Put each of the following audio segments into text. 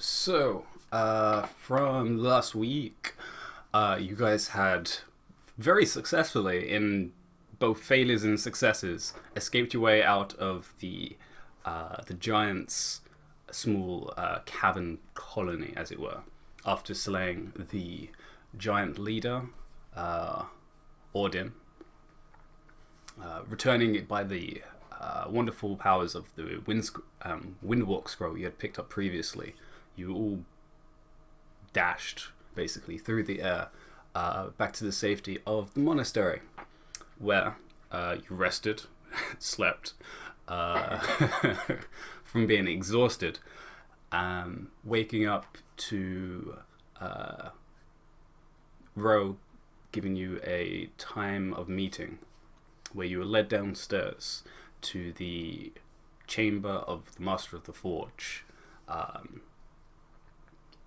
So, from last week, you guys had very successfully, in both failures and successes, escaped your way out of the giant's small cavern colony, as it were, after slaying the giant leader, Ordin, returning it by the wonderful powers of the Windwalk scroll you had picked up previously. You all dashed basically through the air back to the safety of the monastery, where you rested, slept, from being exhausted, waking up to Ro giving you a time of meeting where you were led downstairs to the chamber of the Master of the Forge,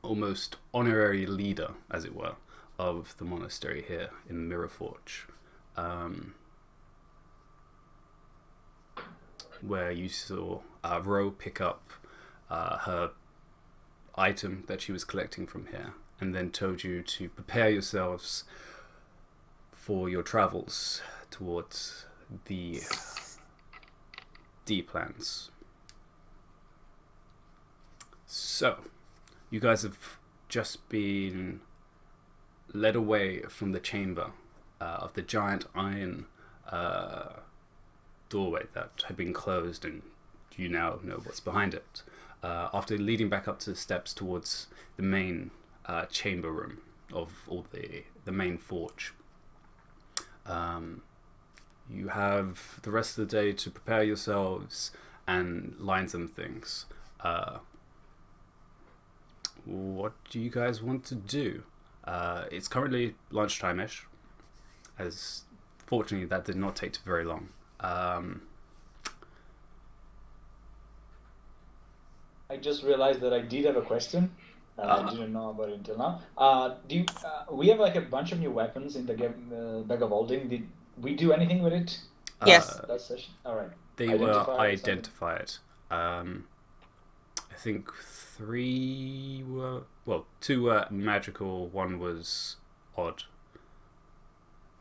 almost honorary leader, as it were, of the monastery here in the Mirror Forge, where you saw Ro pick up her item that she was collecting from here, and then told you to prepare yourselves for your travels towards the D-plans. So, you guys have just been led away from the chamber of the giant iron doorway that had been closed, and you now know what's behind it. After leading back up to the steps towards the main chamber room of all the main forge. You have the rest of the day to prepare yourselves and line some things. What do you guys want to do? It's currently lunchtime-ish, as fortunately that did not take very long. I just realized that I did have a question. I didn't know about it until now. We have like a bunch of new weapons in the bag of holding. Did we do anything with it? Yes. That session? All right. They were identified. I think 3 were... Well, 2 were magical, 1 was odd.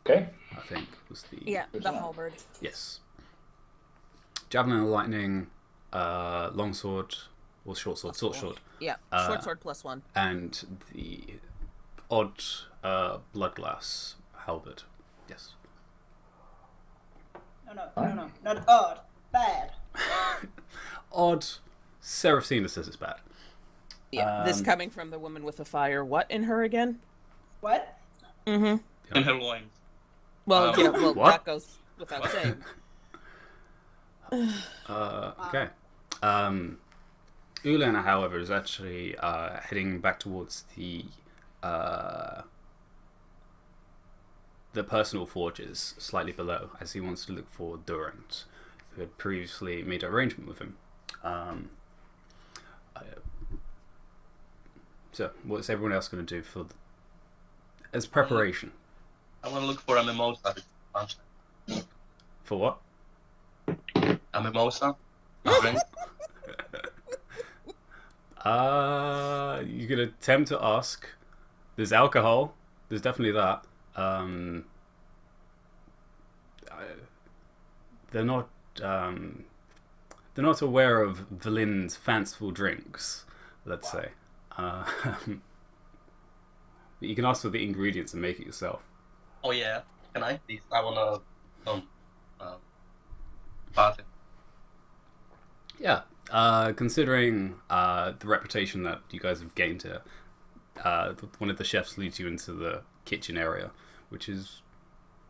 Okay. I think was the... Yeah, the halberd. Yes. Javelin of Lightning, longsword, or short sword, sword. Yeah, short sword +1. And the odd blood glass halberd. Yes. No, not odd. Bad. Odd. Seraphina says it's bad. Yeah, this coming from the woman with the fire. What in her again? What? Mm-hmm. In her loins. Well, yeah, well, what? that goes without saying. Okay. Ulana, however, is actually heading back towards the personal forges slightly below, as he wants to look for Durant, who had previously made an arrangement with him. So, what's everyone else going to do as preparation? I want to look for a mimosa. For what? A mimosa? A drink? You could attempt to ask. There's alcohol. There's definitely that. They're not aware of Valin's fanciful drinks, let's say. But you can ask for the ingredients and make it yourself. Oh yeah. Can I please? I want party. Yeah. Considering the reputation that you guys have gained here, one of the chefs leads you into the kitchen area, which is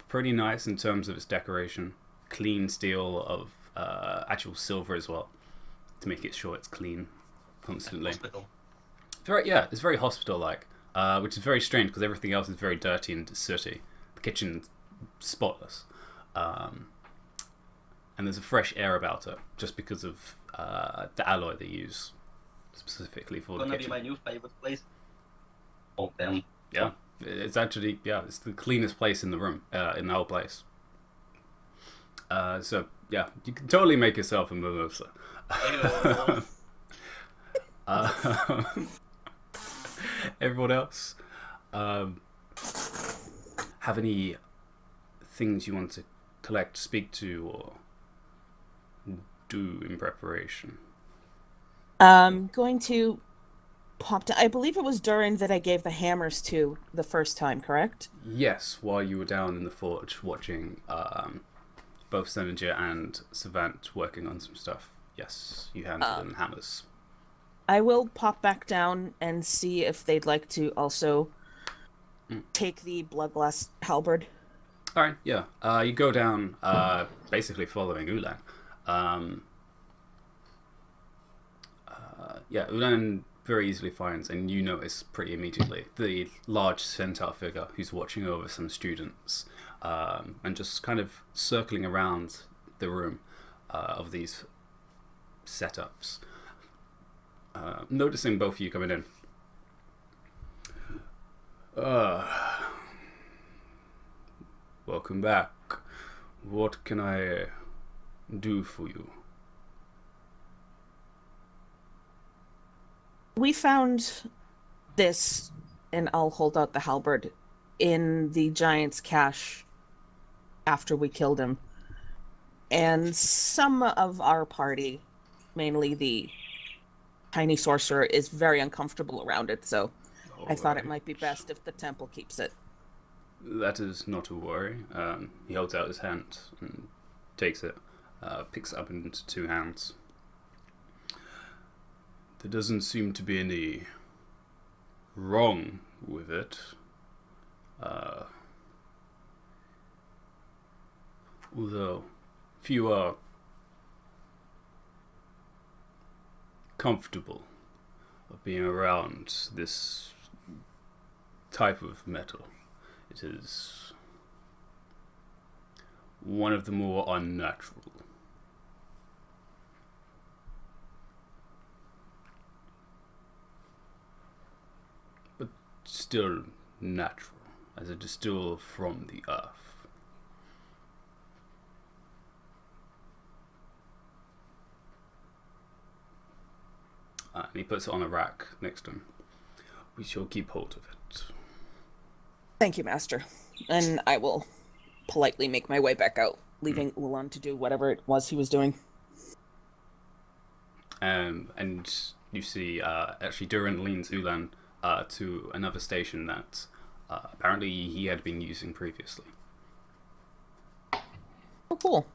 pretty nice in terms of its decoration. Clean steel of actual silver as well, to make it sure it's clean constantly. Hospital. It's very hospital-like, which is very strange because everything else is very dirty and sooty. The kitchen's spotless, and there's a fresh air about it just because of the alloy they use specifically for the kitchen. It's gonna be my new favorite place. Oh damn. Yeah, it's actually it's the cleanest place in the room, in the whole place. So yeah, you can totally make yourself a mimosa. Everyone else, have any things you want to collect, speak to, or do in preparation? Going to pop down. I believe it was Durin that I gave the hammers to the first time, correct? Yes, while you were down in the forge watching both Senager and Savant working on some stuff. Yes, you handed them hammers. I will pop back down and see if they'd like to also take the Bloodglass halberd. All right, yeah. You go down, basically following Ulan. Yeah, Ulan very easily finds, and you notice pretty immediately, the large centaur figure who's watching over some students, and just kind of circling around the room of these setups. Noticing both of you coming in. Welcome back. What can I do for you? We found this, and I'll hold out the halberd, in the giant's cache after we killed him. And some of our party, mainly the tiny sorcerer, is very uncomfortable around it, so I thought it might be best if the temple keeps it. That is not a worry. He holds out his hand and takes it, picks it up into two hands. There doesn't seem to be any wrong with it. Although, if you are comfortable of being around this type of metal, it is one of the more unnatural. But still natural, as it is still from the earth. And he puts it on a rack next to him. We shall keep hold of it. Thank you, Master. And I will politely make my way back out, leaving Ulan to do whatever it was he was doing. And you see, actually, Durin leans Ulan to another station that apparently he had been using previously. Oh, cool.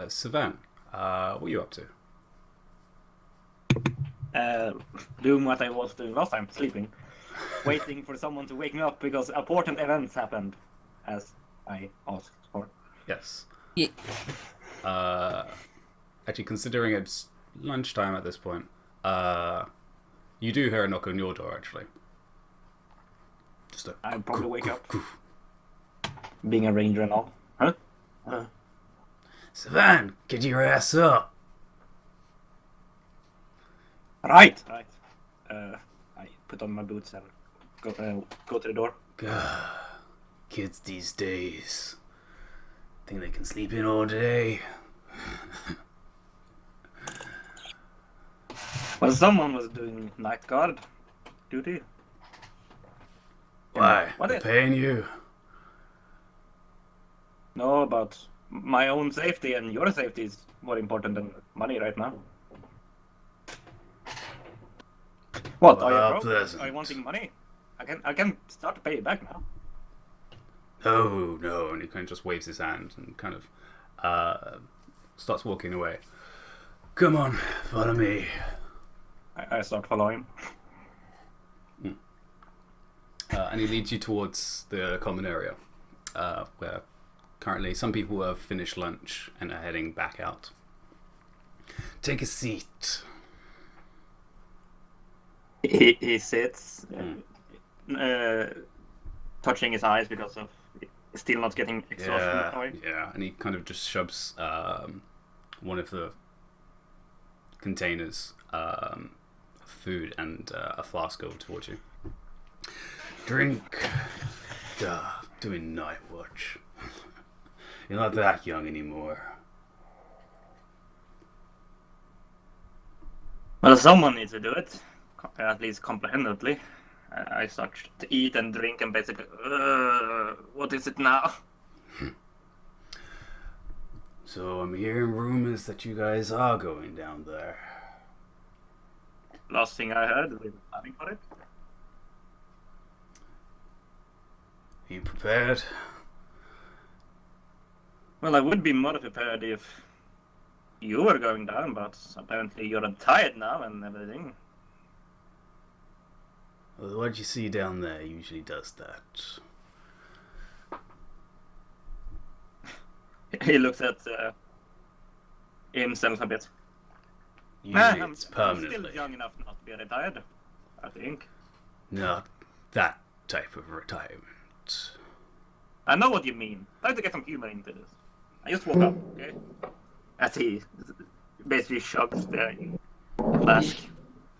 Savant, what are you up to? Doing what I was doing last time, sleeping. Waiting for someone to wake me up because important events happened, as I asked for. Yes. Yeah. Actually, considering it's lunchtime at this point, you do hear a knock on your door, actually. Just a I'll probably wake up. Being a ranger and all. Huh? Savant, get your ass up! Right. I put on my boots and go to the door. God, kids these days think they can sleep in all day. Well, someone was doing night guard duty. Why? What They're is- paying you. No, about my own safety and your safety is more important than money right now. What? Are you broke? Pleasant. Are you wanting money? I can start to pay you back now. No, and he kind of just waves his hand and kind of starts walking away. Come on, follow me. I start following. And he leads you towards the common area, where currently some people have finished lunch and are heading back out. Take a seat. He sits, touching his eyes because of still not getting exhaustion. Yeah, and he kind of just shoves one of the containers of food and a flask over towards you. Drink. Doing night watch. You're not that young anymore. Well, someone needs to do it, at least comprehendedly. I start to eat and drink and basically, what is it now? So I'm hearing rumors that you guys are going down there. Last thing I heard, we were planning for it. Are you prepared? Well, I would be more prepared if you were going down, but apparently you're tired now and everything. Well, what you see down there usually does that. He looks at himself a bit. Usually I'm it's still permanently. young enough not to be retired, I think. Not that type of retirement. I know what you mean. Try to get some humor into this. I just woke up, okay? As he basically shoves the flask.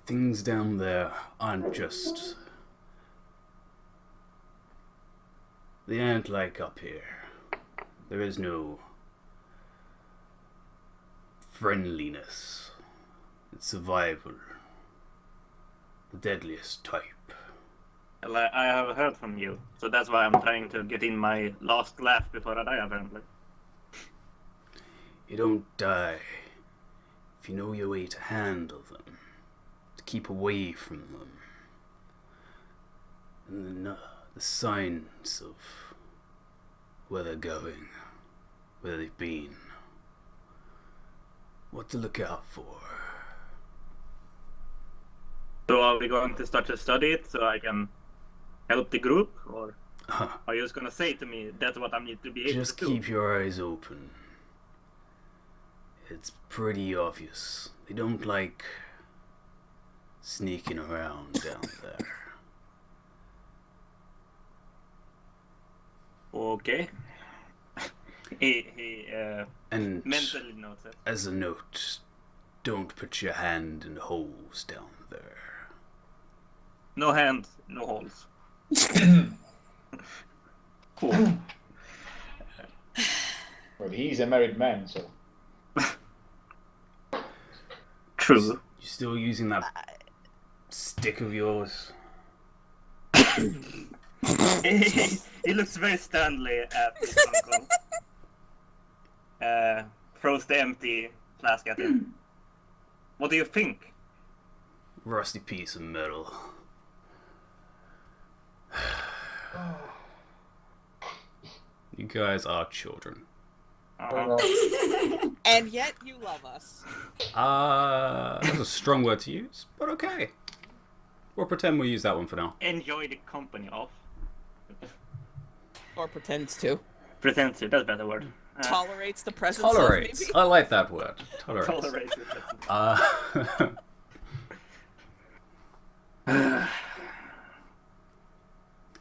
Things down there aren't just... They aren't like up here. There is no friendliness. It's survival. The deadliest type. Well, I have heard from you, so that's why I'm trying to get in my last laugh before I die, apparently. You don't die if you know your way to handle them, to keep away from them. And then the signs of where they're going, where they've been, what to look out for. So are we going to start to study it so I can help the group, or are you just gonna say to me that's what I need to be able Just to do? keep your eyes open. It's pretty obvious. They don't like sneaking around down there. Okay. he And mentally notes it. as a note, don't put your hand in holes down there. No hands, no holes. Cool. Well, he's a married man, so. True. You still using that stick of yours? He looks very sternly at his uncle. Throws the empty flask at him. What do you think? Rusty piece of metal. You guys are children. And yet you love us. That's a strong word to use, but okay. We'll pretend we'll use that one for now. Enjoy the company of. Or pretends to. Pretends to, that's a better word. Tolerates the presence Tolerates. of, I like that word. Tolerates. Tolerates it.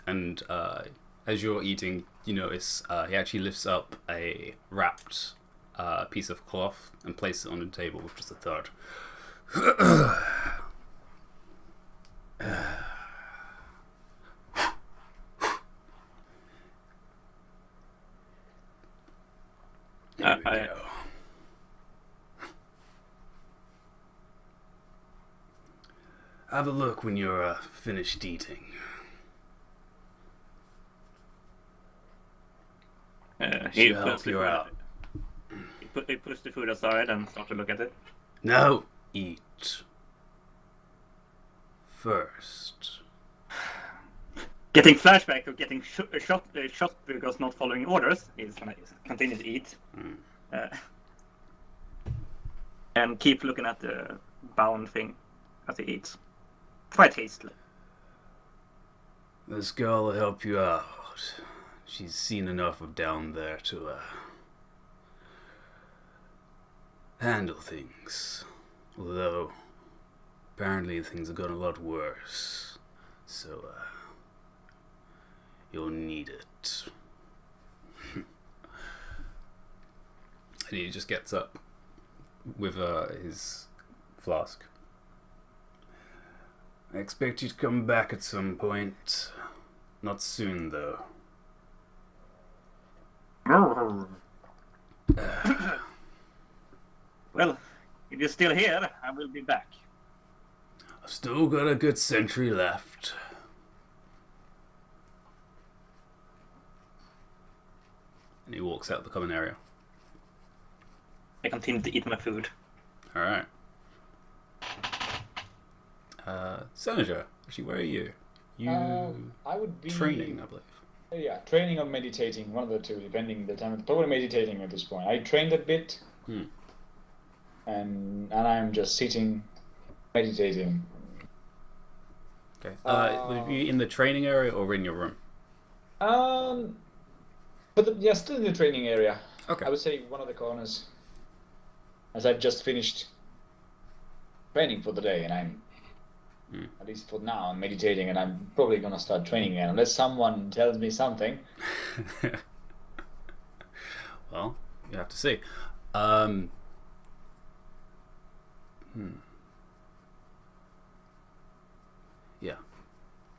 And as you're eating, you notice he actually lifts up a wrapped piece of cloth and places it on the table with just a third. There we go. Have a look when you're finished eating. He Should help puts the you food out. He puts the food aside and starts to look at it. No, eat first. Getting flashback of getting shot because not following orders. He's gonna continue to eat. And keep looking at the bound thing as he eats. Quite hastily. This girl will help you out. She's seen enough of down there to handle things. Although apparently things have gotten a lot worse. So you'll need it. And he just gets up with his flask. I expect you to come back at some point. Not soon, though. Well, if you're still here, I will be back. Still got a good century left. And he walks out the common area. I continue to eat my food. Alright. Senator, actually, where are you? You I would be training, I believe. Yeah, training or meditating, one of the two, depending the time. Probably meditating at this point. I trained a bit, and I'm just sitting, meditating. Okay. Would you be in the training area or in your room? Yeah, still in the training area. Okay. I would say one of the corners, as I've just finished training for the day, and I'm at least for now, I'm meditating, and I'm probably gonna start training again unless someone tells me something. Well, you have to see. Yeah.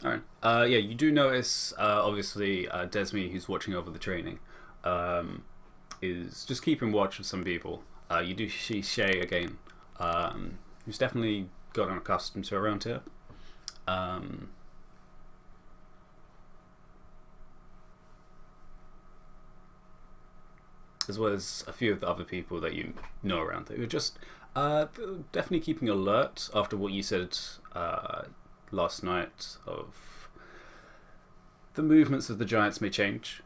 All right. Yeah, you do notice, obviously, Desmi, who's watching over the training, is just keeping watch of some people. You do see Shay again, who's definitely gotten accustomed to around here. As well as a few of the other people that you know around there who are just definitely keeping alert after what you said last night of the movements of the giants may change.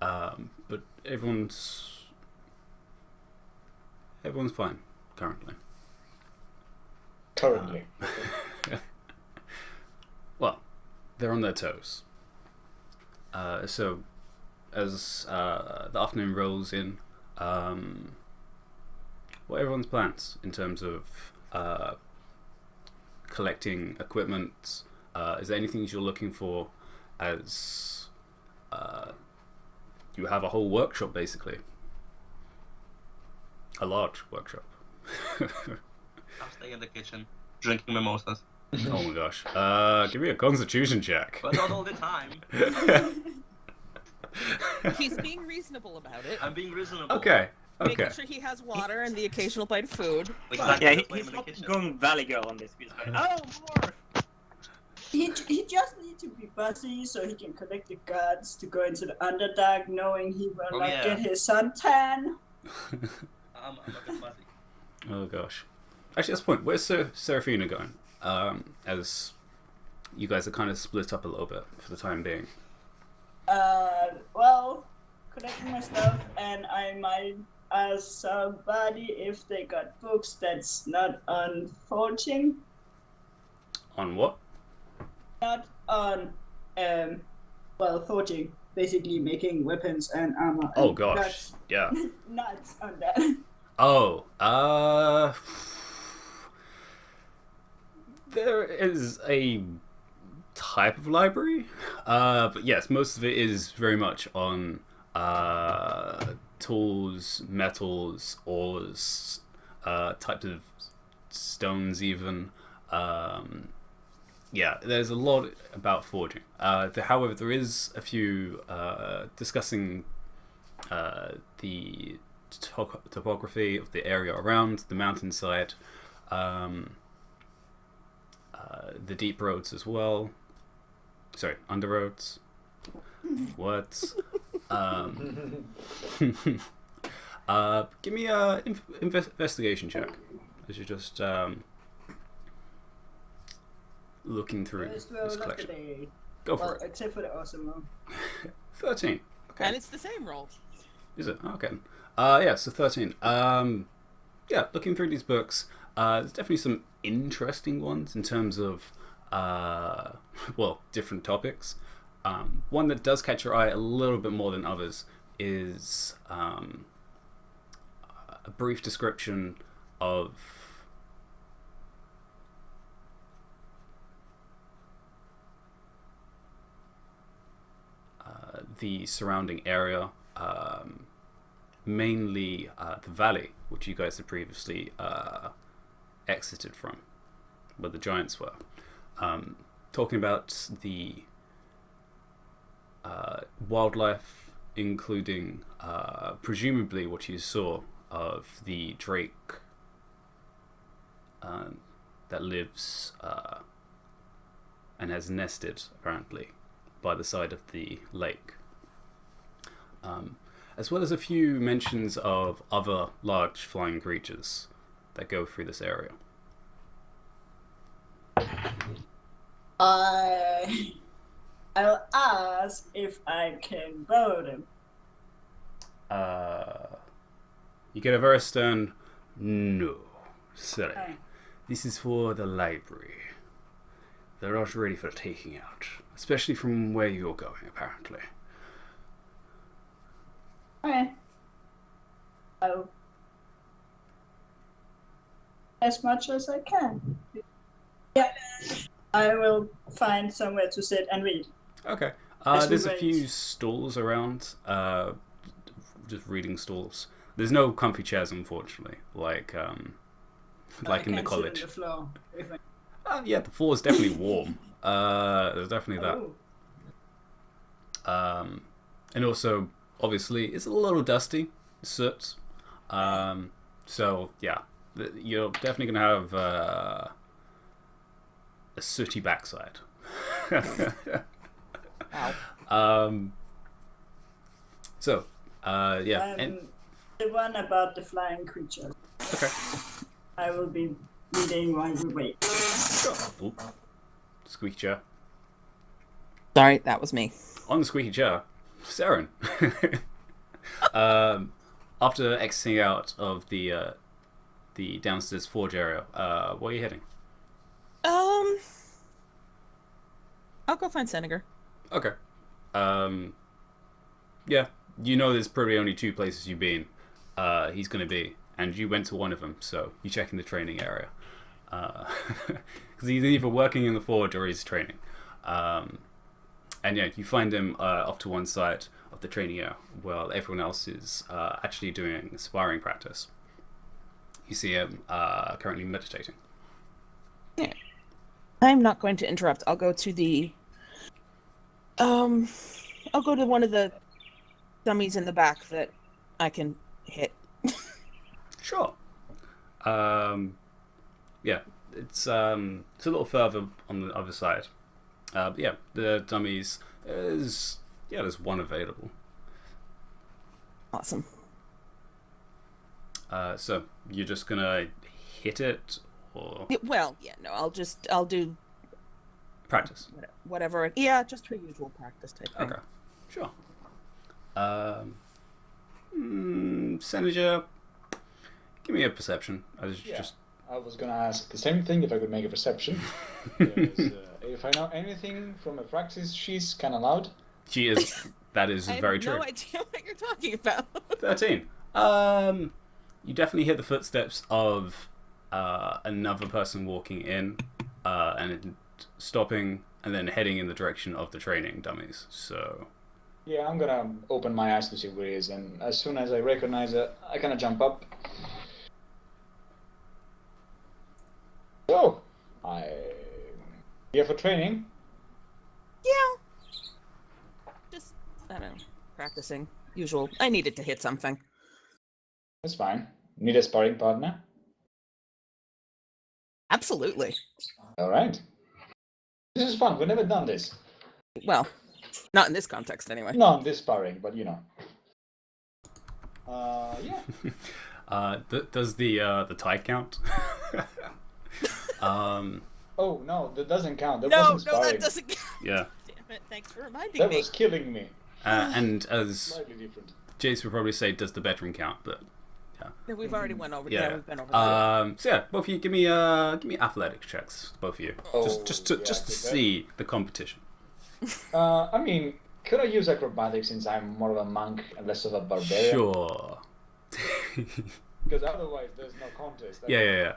But everyone's fine currently. Currently. Well, they're on their toes. So, as the afternoon rolls in, what are everyone's plans in terms of collecting equipment? Is there anything you're looking for as you have a whole workshop, basically? A large workshop. I'm staying in the kitchen, drinking mimosas. Oh my gosh. Give me a constitution check. But not all the time. He's being reasonable about it. I'm being reasonable. Okay. Making sure he has water and the occasional bite of food. Exactly. Yeah, that's why I'm he's in the not kitchen. going Valley Girl on this. He's like, oh, more! He just needs to be busy so he can collect the guards to go into the Underdark, knowing he will not yeah. get his suntan. I'm a bit fuzzy. Oh gosh. Actually, at this point, where's Seraphina going? As you guys are kind of split up a little bit for the time being. Well, collecting my stuff, and I might ask somebody if they got books that's not on forging, On what? not on, forging, basically making weapons and armor. Oh and gosh. Yeah. Nuts on that. Oh, there is a type of library, but yes, most of it is very much on tools, metals, ores, types of stones even. Yeah, there's a lot about forging. However, there is a few discussing the topography of the area around the mountainside, the deep roads as well. Sorry, underroads. Words. Give me a investigation check. As you're just looking through First this roll of the collection. day. Go for Well, it. except for the awesome roll. 13. Okay. And it's the same roll. Is it? Okay. Yeah, so 13. Yeah, looking through these books, there's definitely some interesting ones in terms of, different topics. One that does catch your eye a little bit more than others is a brief description of the surrounding area, mainly the valley, which you guys had previously exited from, where the giants were. Talking about the wildlife, including presumably what you saw of the drake that lives and has nested, apparently, by the side of the lake. As well as a few mentions of other large flying creatures that go through this area. I'll ask if I can borrow them. You get a very stern no. Sorry. Oh. This is for the library. They're not ready for taking out. Especially from where you're going, apparently. Okay. I'll as much as I can. Yeah. I will find somewhere to sit and read. Okay. As we There's a wait. few stalls around. Just reading stalls. There's no comfy chairs, unfortunately. Like in the I can't college. sit on the floor. If I... Yeah, the floor is definitely warm. There's definitely that. Oh. And also, obviously, it's a little dusty, soot. So yeah, you're definitely gonna have a sooty backside. Wow. So, yeah. The one about the flying creature. Okay. I will be reading while we wait. Sure. Ooh. Squeaky chair. Sorry, that was me. On the squeaky chair, Saren. After exiting out of the downstairs forge area, where are you heading? I'll go find Senegar. Okay. Yeah, you know there's probably only two places you've been. He's going to be, and you went to one of them, so you check in the training area. Because he's either working in the forge or he's training. And yeah, you find him off to one side of the training area, while everyone else is actually doing sparring practice. You see him currently meditating. Yeah. I'm not going to interrupt. I'll go to the I'll go to one of the dummies in the back that I can hit. Sure. Yeah, it's a little further on the other side. But yeah, the dummies there's one available. Awesome. So you're just gonna hit it or Well, yeah, no, I'll do practice? whatever. Yeah, just her usual practice type thing. Okay, sure. Senator, give me a perception. I was gonna ask the same thing if I could make a perception. Because, if I know anything from a practice, she's kind of loud. She is. That is I very have true. no idea what you're talking about. 13. You definitely hear the footsteps of another person walking in and stopping and then heading in the direction of the training dummies. So, Yeah, I'm gonna open my eyes to see where it is, and as soon as I recognize it, I kind of jump up. So, here for training. Yeah. Just, I don't know, practicing. Usual. I needed to hit something. That's fine. Need a sparring partner? Absolutely. All right. This is fun. We've never done this. Well, not in this context anyway. Not this sparring, but you know. Yeah. Does the tie count? Oh no, that doesn't count. That No, wasn't no, sparring. that doesn't count. Yeah. Damn it, thanks for reminding That me. was killing me. And as Slightly different. Jace would probably say, does the bedroom count? But Yeah, we've already went over. yeah. We've been over that. So yeah, both of you give me athletic checks, both of you, Oh, just to yeah, just to I think see the competition. I mean, could I use acrobatics since I'm more of a monk and less of a barbarian? Sure. Because otherwise, there's no contest. Yeah.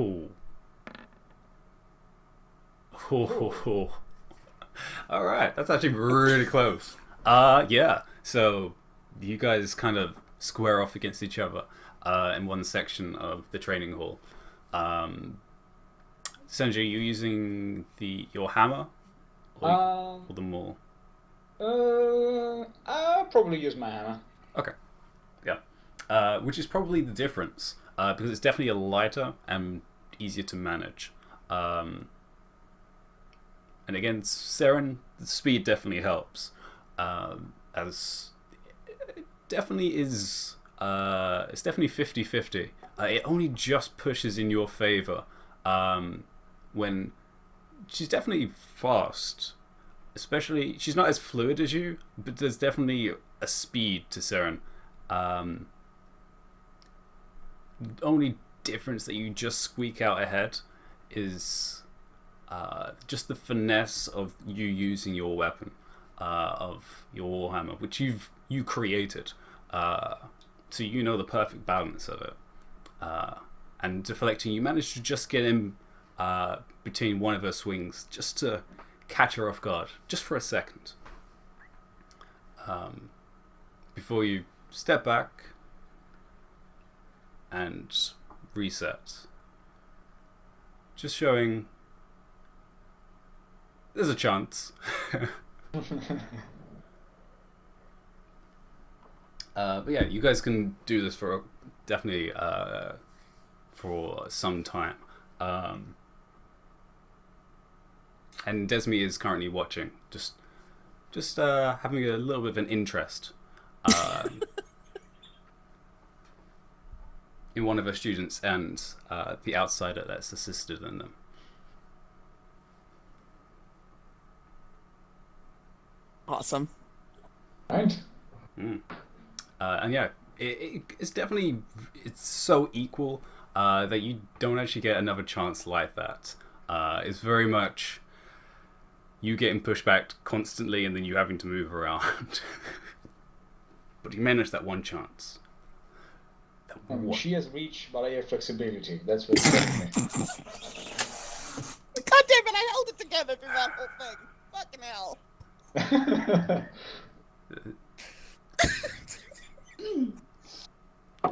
Oh. Oh. All right, that's actually really close. Yeah. So you guys kind of square off against each other in one section of the training hall. Senji, you're using your hammer or the maul? I'll probably use my hammer. Okay. Yeah. Which is probably the difference. because it's definitely a lighter and easier to manage. And against Seren, the speed definitely helps, as it definitely is. It's definitely 50-50. It only just pushes in your favor when she's definitely fast. Especially, she's not as fluid as you, but there's definitely a speed to Seren. The only difference that you just squeak out ahead is just the finesse of you using your weapon, of your warhammer, which you created. So you know the perfect balance of it. And deflecting, you managed to just get in between one of her swings, just to catch her off guard, just for a second. Before you step back and reset. Just showing there's a chance. But yeah, you guys can do this for definitely for some time. And Desmi is currently watching, just having a little bit of an interest in one of her students and the outsider that's assisted in them. Awesome. Right. And yeah, it's definitely, it's so equal that you don't actually get another chance like that. It's very much you getting pushed back constantly and then you having to move around. But you manage that one chance. She has reached barrier flexibility. That's what it's telling me. God damn it! I held it together through that whole thing. Fucking hell.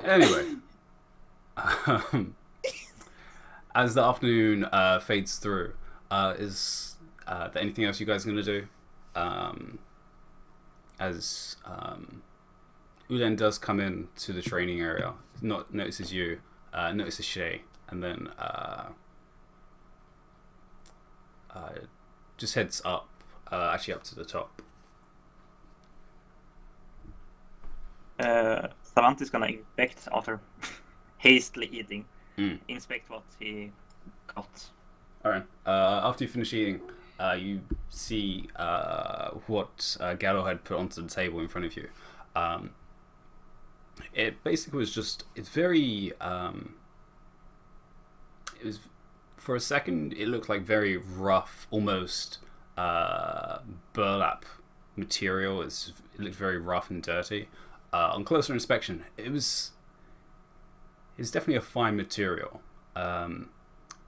Anyway, as the afternoon fades through, is there anything else you guys are going to do? As Ulen does come in to the training area, notices you, notices Shay, and then just heads up, actually up to the top. Savant is gonna inspect after hastily eating. Inspect what he got. Alright. After you finish eating, you see what Gallo had put onto the table in front of you. It basically was just, it's very, it was, for a second, it looked like very rough, almost burlap material. It looked very rough and dirty. On closer inspection, it's definitely a fine material.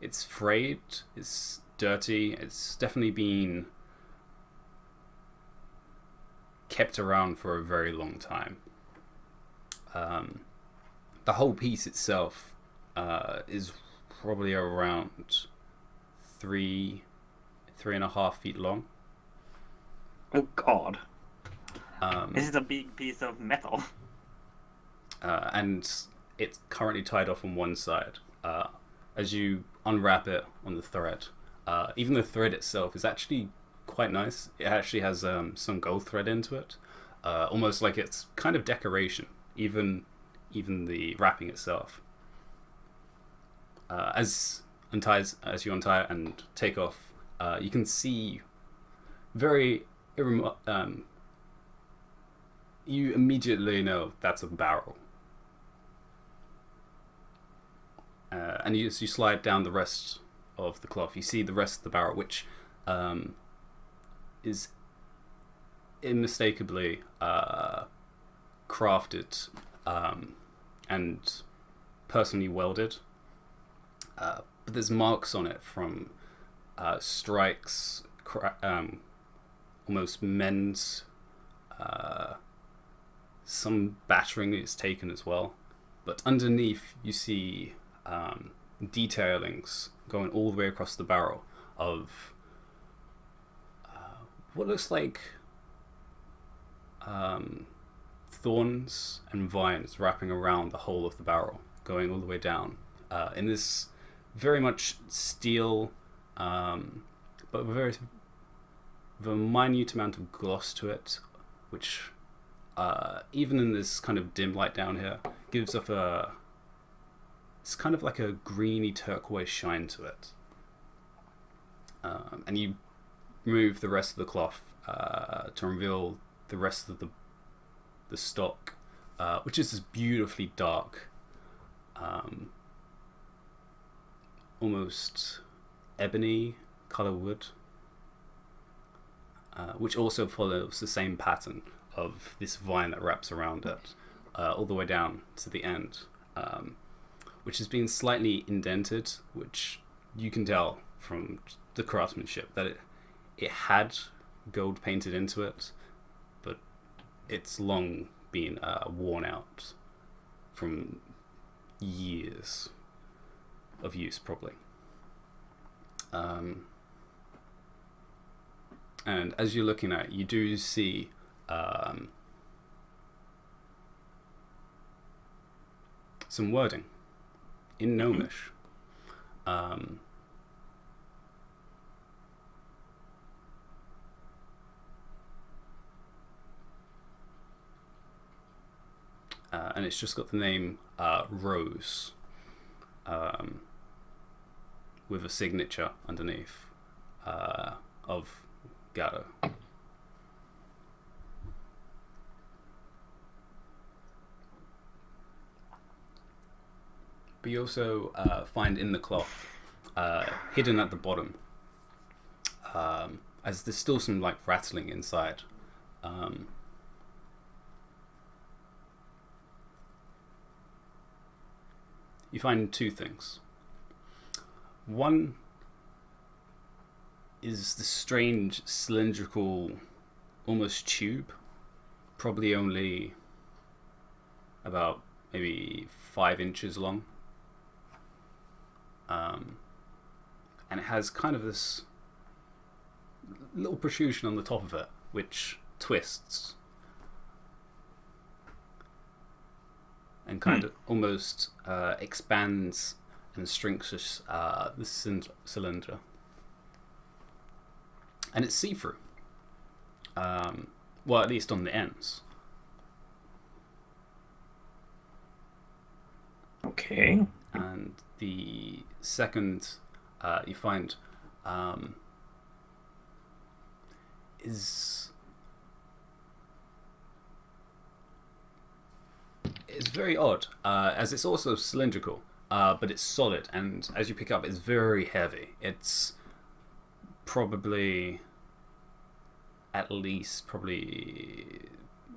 It's frayed, it's dirty, it's definitely been kept around for a very long time. The whole piece itself is probably around 3.5 feet long. Oh God. This is a big piece of metal. And it's currently tied off on one side. As you unwrap it on the thread, even the thread itself is actually quite nice. It actually has some gold thread into it, almost like it's kind of decoration. Even the wrapping itself. As you untie it and take off, you can see very you immediately know that's a barrel. And as you slide down the rest of the cloth, you see the rest of the barrel, which is unmistakably crafted and personally welded. But there's marks on it from strikes, almost men's. Some battering is taken as well. But underneath, you see detailings going all the way across the barrel of what looks like thorns and vines wrapping around the whole of the barrel, going all the way down in this very much steel, but with a minute amount of gloss to it, which even in this kind of dim light down here gives off it's kind of like a greeny turquoise shine to it. And you remove the rest of the cloth to reveal the rest of the stock, which is this beautifully dark, almost ebony color wood, which also follows the same pattern of this vine that wraps around it all the way down to the end, which has been slightly indented, which you can tell from the craftsmanship that it had gold painted into it, but it's long been worn out from years of use, probably. And as you're looking at it, you do see some wording in Gnomish. And it's just got the name Rose with a signature underneath of Gatto. But you also find in the cloth, hidden at the bottom, as there's still some like rattling inside. You find two things. One is the strange cylindrical, almost tube, probably only about maybe 5 inches long. And it has kind of this little protrusion on the top of it, which twists and kind of almost expands and shrinks the cylinder. And it's see-through. Well, at least on the ends. Okay. And the second you find is very odd, as it's also cylindrical, but it's solid, and as you pick up, it's very heavy. It's probably at least probably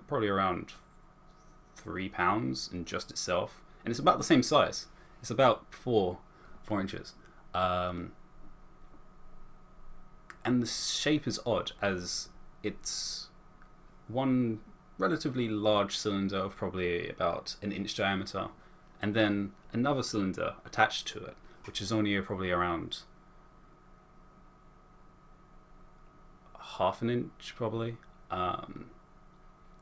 around 3 pounds in just itself, and it's about the same size. It's about 4 inches, and the shape is odd, as it's one relatively large cylinder of probably about 1 inch diameter, and then another cylinder attached to it, which is only probably around half an inch, probably. And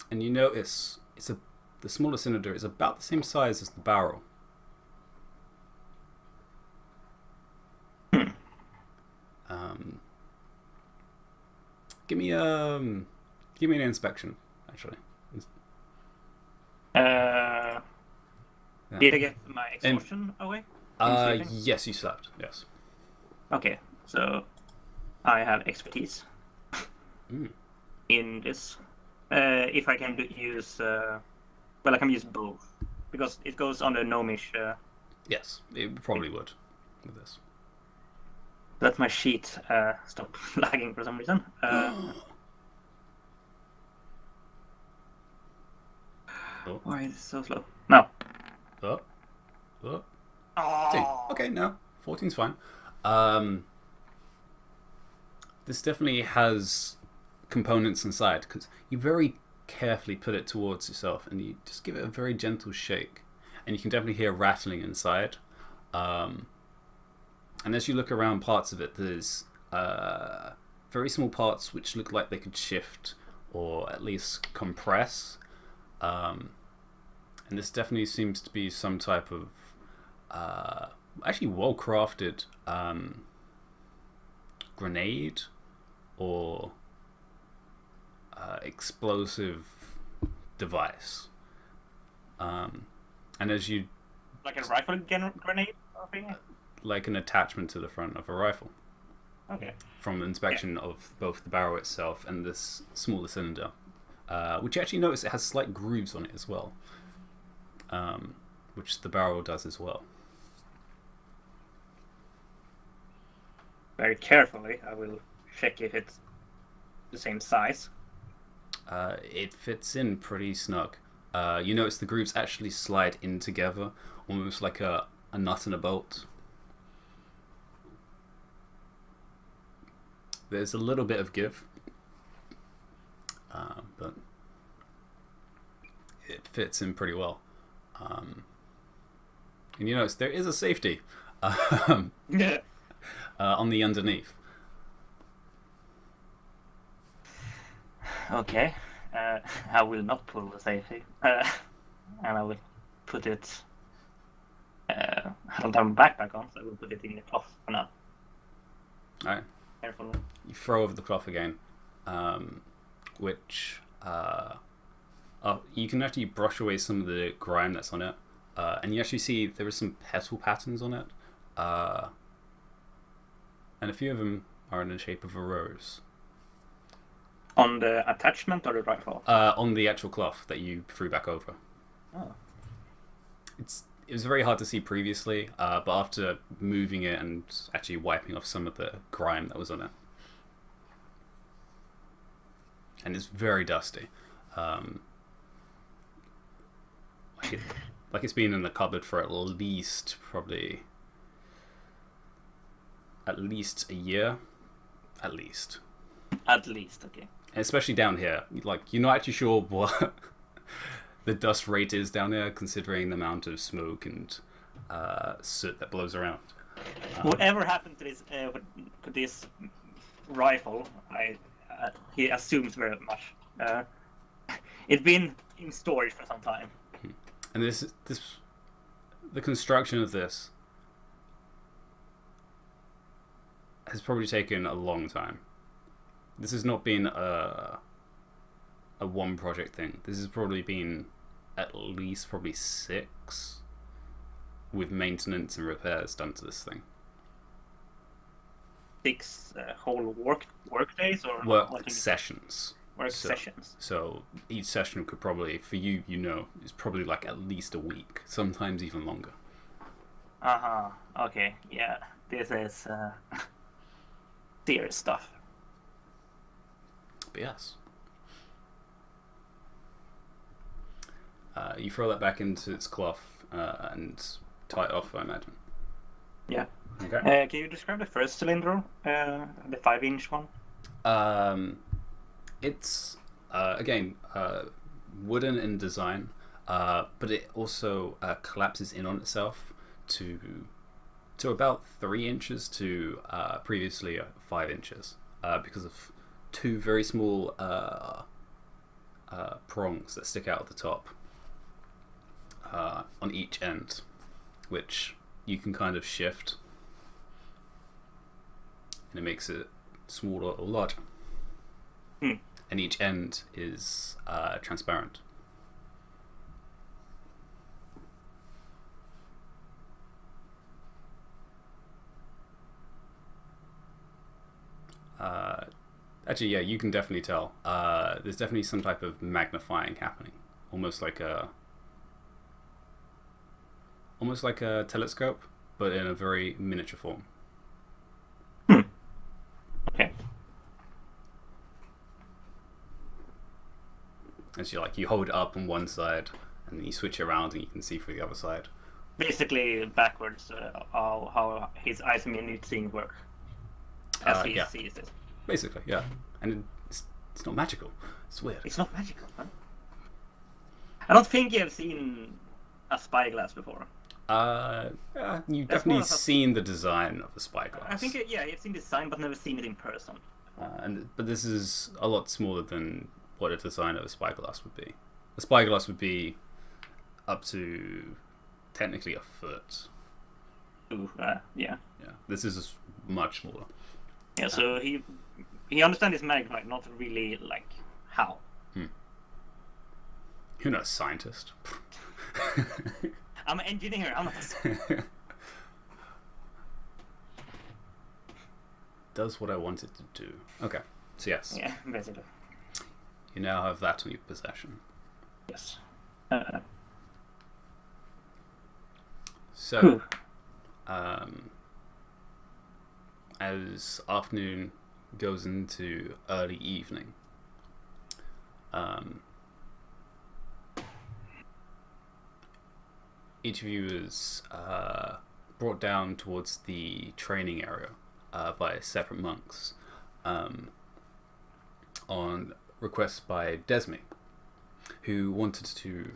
you notice the smaller cylinder is about the same size as the barrel. Give me an inspection, actually. Did I get my exhaustion away? Yes, you slept. Yes. Okay, so I have expertise in this. If I can use, I can use both because it goes on the gnomish. Yes, it probably would with this. Let my sheet stop lagging for some reason. Why is it so slow? No. Oh. Oh. Okay, no. 14's fine. This definitely has components inside, because you very carefully put it towards yourself and you just give it a very gentle shake. And you can definitely hear rattling inside. And as you look around parts of it, there's very small parts which look like they could shift or at least compress. And this definitely seems to be some type of actually well crafted grenade or explosive device. And as you Like a rifle grenade or thing? like an attachment to the front of a rifle. Okay. From inspection of both the barrel itself and this smaller cylinder, which you actually notice it has slight grooves on it as well, which the barrel does as well. Very carefully, I will check if it's the same size. It fits in pretty snug. You notice the grooves actually slide in together, almost like a nut and a bolt. There's a little bit of give, but it fits in pretty well. And you notice there is a safety on the underneath. Okay. I will not pull the safety. And I will put it... I don't have my backpack on, so I will put it in the cloth for now. Alright. Careful. You throw over the cloth again, which you can actually brush away some of the grime that's on it, and you actually see there are some petal patterns on it, and a few of them are in the shape of a rose. On the attachment or the rifle? On the actual cloth that you threw back over. Oh. It was very hard to see previously, but after moving it and actually wiping off some of the grime that was on it. And it's very dusty. Like it's been in the cupboard for at least a year. At least. At least, okay. And especially down here. Like, you're not actually sure what the dust rate is down there, considering the amount of smoke and soot that blows around. Whatever happened to this rifle, he assumes very much. It's been in storage for some time. And the construction of this has probably taken a long time. This has not been a one project thing. This has probably been at least 6 with maintenance and repairs done to this thing. 6 whole work days or Work sessions. Sessions. So each session could probably, for you, is probably like at least a week, sometimes even longer. Okay. Yeah. This is serious stuff. But yes. You throw that back into its cloth and tie it off, I imagine. Yeah. Okay. Can you describe the first cylinder, the 5-inch one? It's again wooden in design, but it also collapses in on itself to about 3 inches to previously 5 inches because of 2 very small prongs that stick out at the top on each end, which you can kind of shift, and it makes it smaller or larger. And each end is transparent. Actually, yeah, you can definitely tell. There's definitely some type of magnifying happening, almost like a telescope, but in a very miniature form. Okay. As you hold it up on one side, and then you switch it around, and you can see through the other side. Basically backwards, how his isometric work as he sees it. Basically, yeah. And it's not magical. It's weird. It's not magical, huh? I don't think you've seen a spyglass before. You've definitely seen the design of a spyglass. I think, you've seen the design, but never seen it in person. But this is a lot smaller than what a design of a spyglass would be. A spyglass would be up to technically a foot. Ooh, yeah. Yeah, this is much smaller. Yeah, so he understands his magic, like not really like how. You're not a scientist. I'm an engineer. I'm not a scientist. Does what I want it to do. Okay, so yes, Yeah, basically. you now have that in your possession. Yes. So, Cool. as afternoon goes into early evening, each of you is brought down towards the training area by separate monks on request by Desmi, who wanted to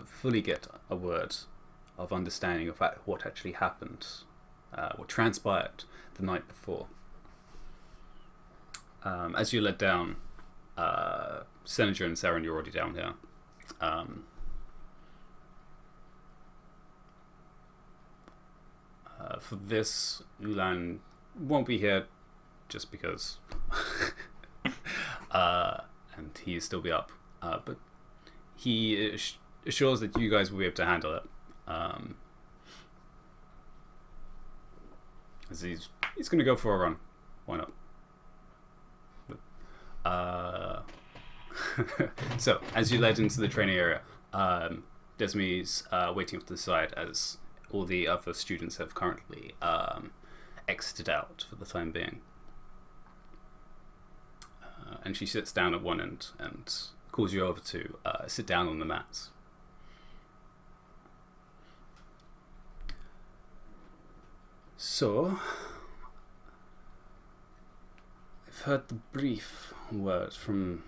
fully get a word of understanding of what actually happened, what transpired the night before. As you led down, Senator and Saren, you're already down here. For this, Ulan won't be here just because, and he'll still be up. But he assures that you guys will be able to handle it. As he's going to go for a run. Why not? So, as you led into the training area, Desmi's waiting off to the side as all the other students have currently exited out for the time being. And she sits down at one end and calls you over to sit down on the mats. So, I've heard the brief word from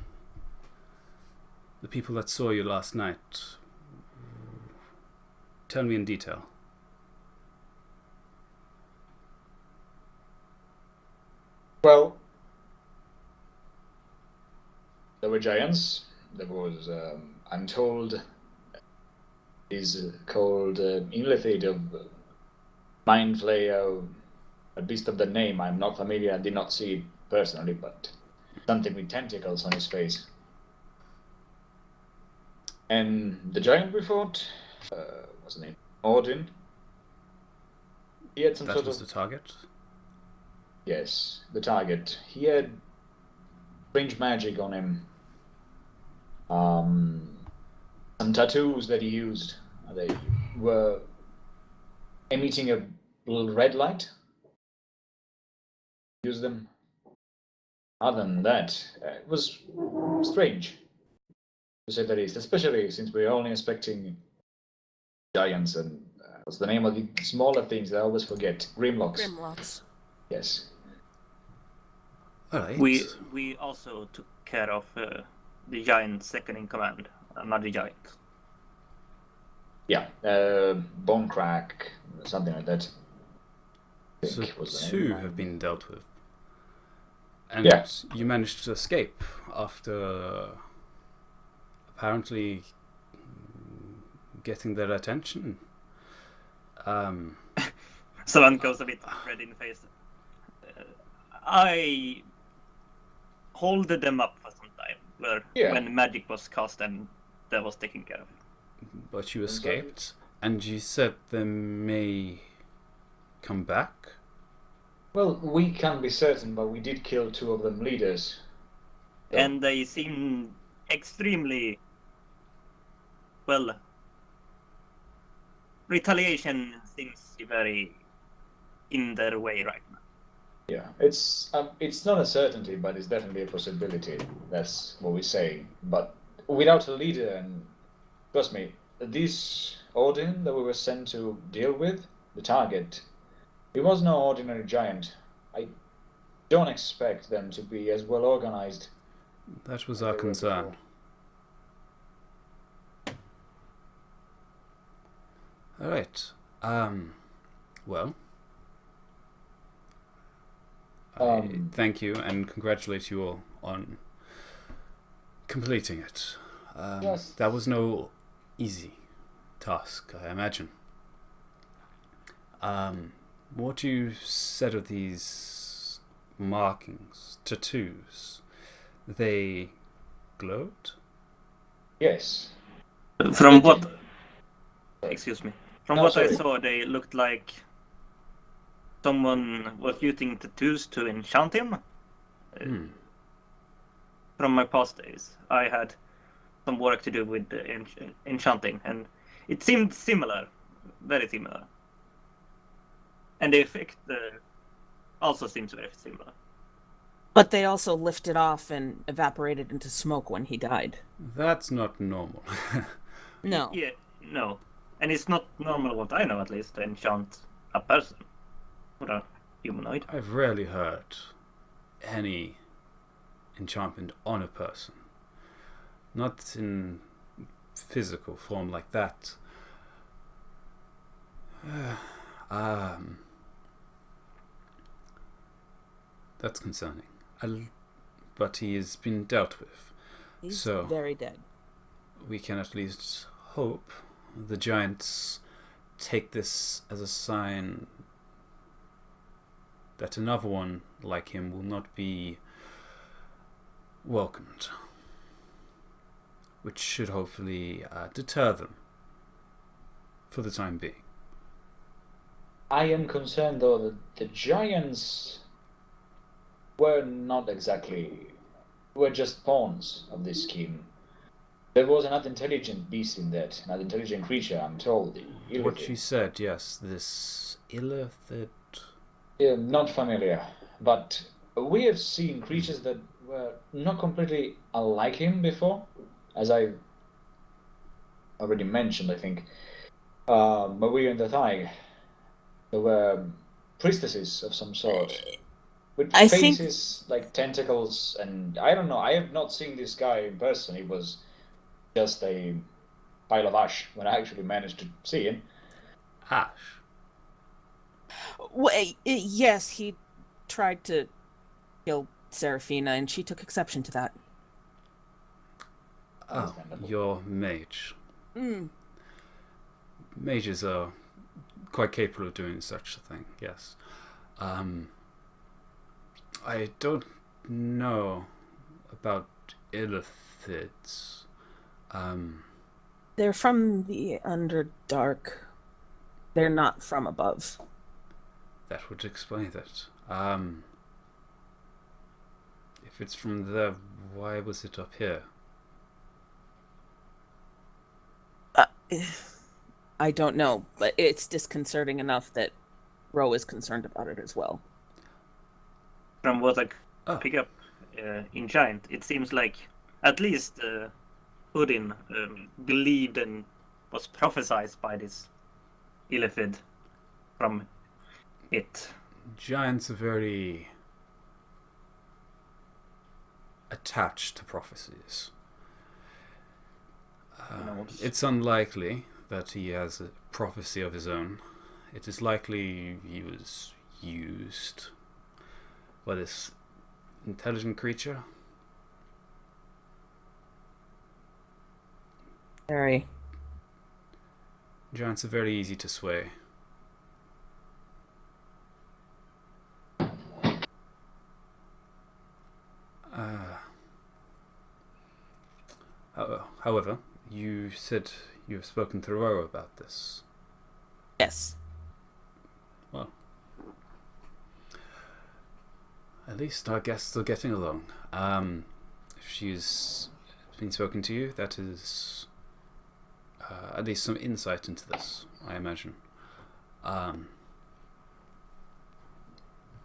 the people that saw you last night. Tell me in detail. Well, there were giants. There was, I'm told, is called Inlethid of Mind Flayer, a beast of the name. I'm not familiar. I did not see it personally, but something with tentacles on his face. And the giant we fought, what's his name? Odin. He had some That sort was of... the target? Yes, the target. He had strange magic on him. Some tattoos that he used. They were emitting a little red light. Use them. Other than that, it was strange, to say the least. Especially since we're only expecting giants and what's the name of the smaller things that I always forget? Grimlocks. Grimlocks. Yes. Alright. We also took care of the giant second in command, another giant. Yeah. Bone crack, something like that. I So think was the two name. have been dealt with. And Yeah. you managed to escape after apparently getting their attention. Someone goes a bit red in the face. I holded them up for some time, when magic was cast and that was taken care of. But you escaped, and you said they may come back? Well, we can't be certain, but we did kill two of them leaders. So- And they seem extremely well. Retaliation seems very in their way right now. Yeah, it's not a certainty, but it's definitely a possibility. That's what we say. But without a leader, and trust me, this Odin that we were sent to deal with, the target, he was no ordinary giant. I don't expect them to be as well organized. That was as our they were concern. before. Alright. Well, I thank you and congratulate you all on completing it. Yes. That was no easy task, I imagine. What you said of these markings, tattoos, they glowed? Yes. From what? Excuse me. From No, what I sorry. saw, they looked like someone was using tattoos to enchant him. From my past days, I had some work to do with enchanting, and it seemed similar, very similar. And the effect also seems very similar. But they also lifted off and evaporated into smoke when he died. That's not normal. No. Yeah, no. And it's not normal, what I know at least, to enchant a person or a humanoid. I've rarely heard any enchantment on a person. Not in physical form like that. That's concerning. But he has been dealt with. He's So- very dead. We can at least hope the giants take this as a sign that another one like him will not be welcomed, which should hopefully deter them for the time being. I am concerned though that the giants were not exactly, were just pawns of this scheme. There was another intelligent beast in that, another intelligent creature, I'm told. What she said, yes, this illithid. Not familiar, but we have seen creatures that were not completely unlike him before, as I already mentioned, I think. When we were in the Thai, there were priestesses of some sort, with I think- faces like tentacles, and I don't know, I have not seen this guy in person. He was just a pile of ash when I actually managed to see him. Ash. Wait, yes, he tried to kill Seraphina, and she took exception to that. Oh, Understandable. your mage. Mm. Mages are quite capable of doing such a thing, yes. I don't know about illithids. They're from the Underdark. They're not from above. That would explain that. If it's from there, why was it up here? I don't know, but it's disconcerting enough that Ro is concerned about it as well. From what I Oh. pick up in Giant, it seems like at least Odin believed and was prophesied by this illithid from it. Giants are very attached to prophecies. It's unlikely that he has a prophecy of his own. It is likely he was used by this intelligent creature. Very. Giants are very easy to sway. However, you said you have spoken to Ro about this. Yes. Well, at least our guests are getting along. If she's been spoken to you, that is at least some insight into this, I imagine.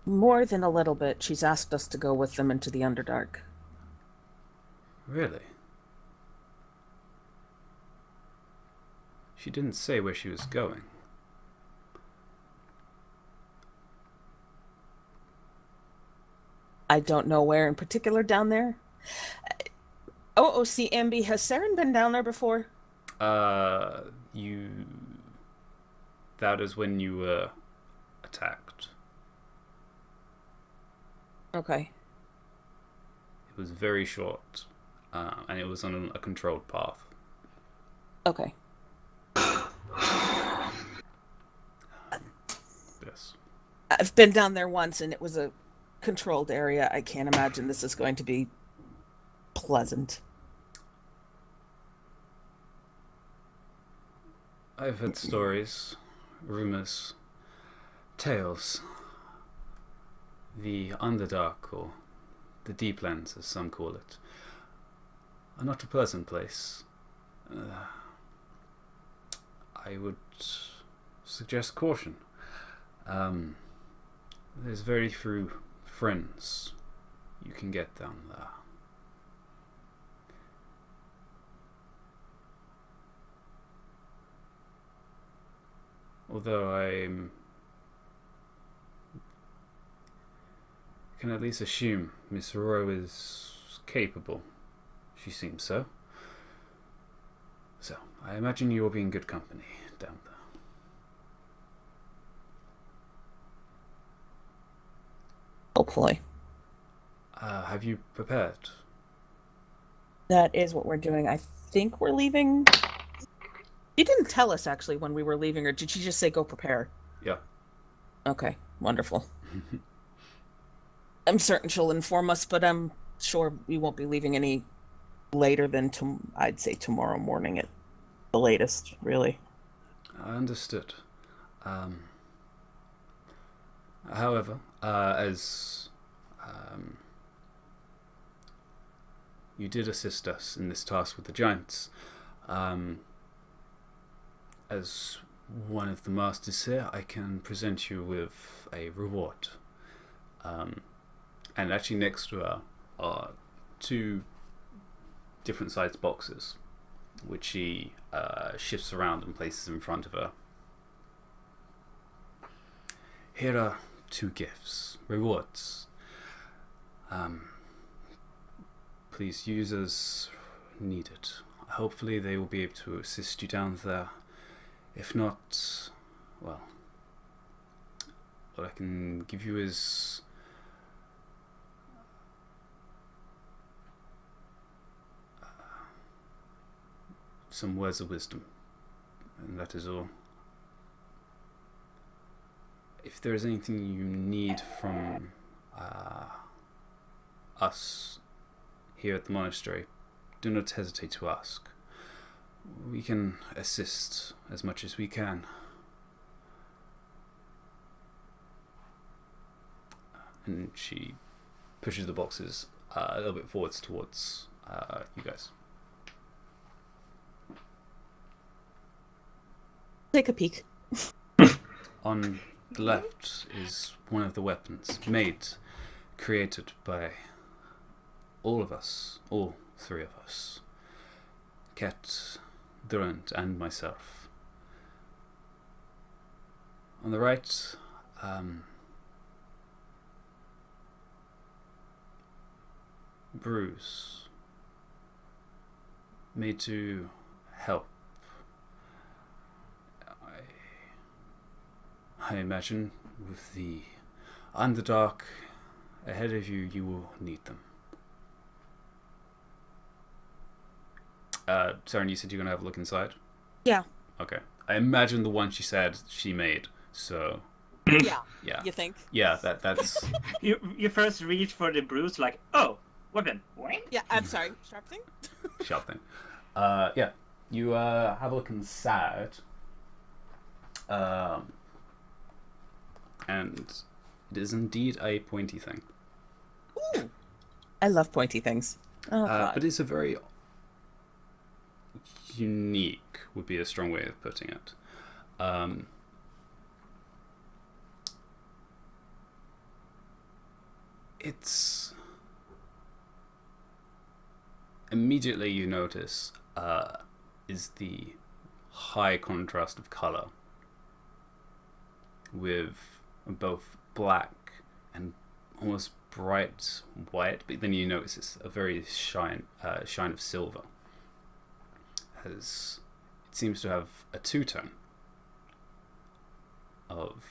More than a little bit. She's asked us to go with them into the Underdark. Really? She didn't say where she was going. I don't know where in particular down there. See, Ambi, has Saren been down there before? You. That is when you were attacked. Okay. It was very short, and it was on a controlled path. Okay. I've been down there once, and it was a controlled area. I can't imagine this is going to be pleasant. I've heard stories, rumors, tales. The Underdark, or the Deeplands as some call it, are not a pleasant place. I would suggest caution. There's very few friends you can get down there. Although I can at least assume Miss Rowe is capable. She seems so. So, I imagine you will be in good company down there. Hopefully. Have you prepared? That is what we're doing. I think we're leaving. She didn't tell us actually when we were leaving, or did she just say go prepare? Yeah. Okay, wonderful. I'm certain she'll inform us, but I'm sure we won't be leaving any later than I'd say tomorrow morning at the latest, really. Understood. However, as you did assist us in this task with the giants, as one of the masters here, I can present you with a reward. And actually next to her are two different sized boxes, which she shifts around and places in front of her. Here are 2 gifts, rewards. Please use as needed. Hopefully they will be able to assist you down there. If not, well, what I can give you is some words of wisdom, and that is all. If there is anything you need from us here at the monastery, do not hesitate to ask. We can assist as much as we can. And she pushes the boxes a little bit forwards towards you guys. Take a peek. On the left is one of the weapons created by all of us, all 3 of us. Cat, Durant, and myself. On the right, Bruce, made to help. I imagine with the Underdark ahead of you, you will need them. Saren, you said you're going to have a look inside? Yeah. Okay. I imagine the one she said she made, so... Yeah. Yeah. You think? Yeah, that's... You first reach for the bruise, like, oh, weapon. Yeah, I'm sorry. Sharp thing? Sharp thing. Yeah. You have a look inside. And it is indeed a pointy thing. Ooh. I love pointy things. Oh, God. But it's a very unique, would be a strong way of putting it. It's immediately you notice is the high contrast of color with both black and almost bright white, but then you notice it's a very shine of silver, as it seems to have a two-tone of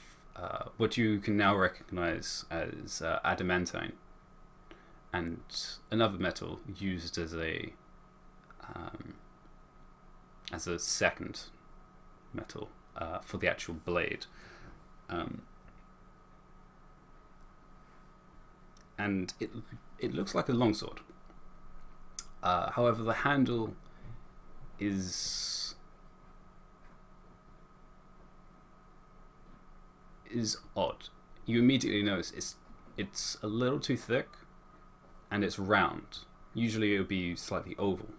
what you can now recognize as adamantine, and another metal used as a second metal for the actual blade. and it looks like a longsword. However, the handle is odd. You immediately notice it's a little too thick, and it's round. Usually it would be slightly oval,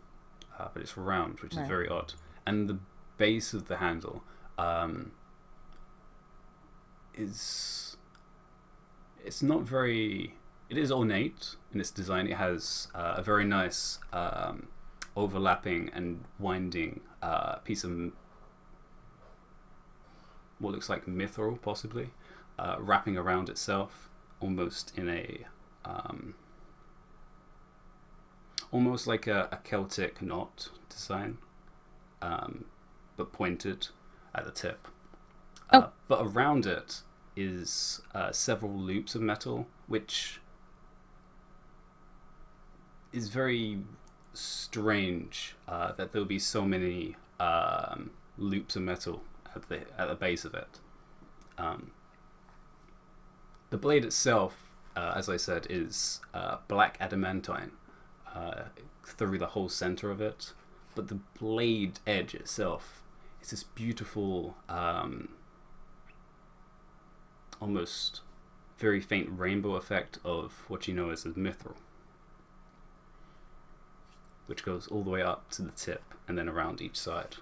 but it's round, which is very odd. And the base of the handle it's not very. It is ornate in its design. It has a very nice overlapping and winding piece of what looks like mithril, possibly, wrapping around itself, almost in a almost like a Celtic knot design, but pointed at the tip. But around it is several loops of metal, which is very strange that there'll be so many loops of metal at the base of it. The blade itself, as I said, is black adamantine through the whole center of it, but the blade edge itself is this beautiful, almost very faint rainbow effect of what you know as mithril, which goes all the way up to the tip and then around each side.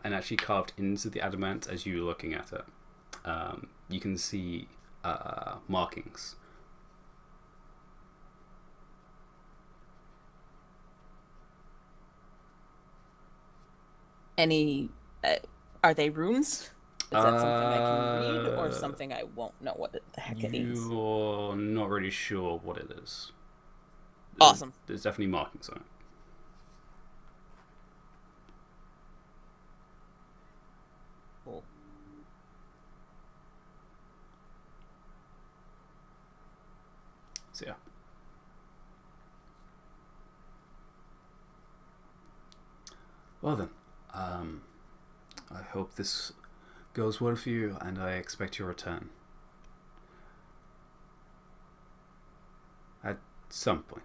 And actually carved into the adamant as you're looking at it, you can see markings. Any... are they runes? Is that something I can read, or something I won't know what the heck it is? You're not really sure what it is. Awesome. There's definitely markings on it. Cool. So yeah. Well then, I hope this goes well for you, and I expect your return at some point.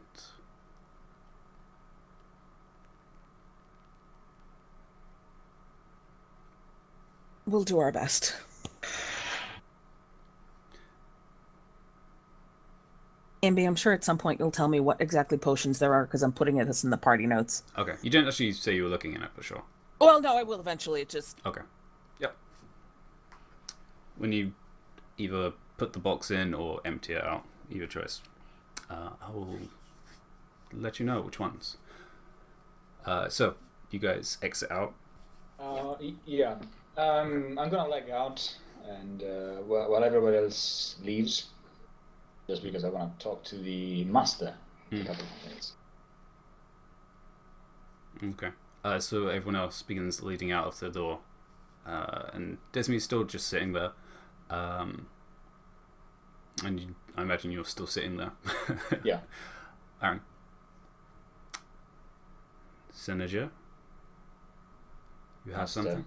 We'll do our best. Ambi, I'm sure at some point you'll tell me what exactly potions there are, because I'm putting this in the party notes. Okay, you didn't actually say you were looking at it, but sure. Well, no, I will eventually. It just... Okay. Yep. When you either put the box in or empty it out, either choice, I will let you know which ones. So, you guys exit out. Yeah. I'm gonna leg out, and while everybody else leaves, just because I want to talk to the master in a couple of minutes. Okay. So everyone else begins leading out of the door, and Desmi's still just sitting there, and I imagine you're still sitting there. Yeah. Aaron. Senator, you have Master. something?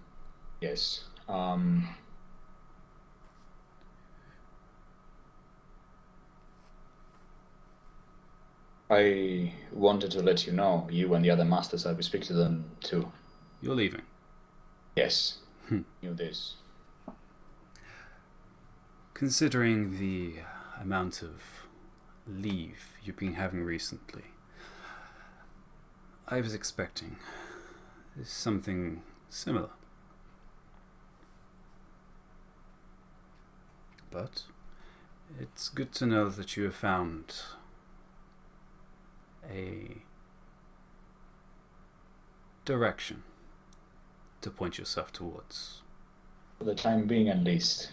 Yes. I wanted to let you know, you and the other masters, I will speak to them too. You're leaving. Yes. Knew this. Considering the amount of leave you've been having recently, I was expecting something similar. But it's good to know that you have found a direction to point yourself towards. For the time being, at least.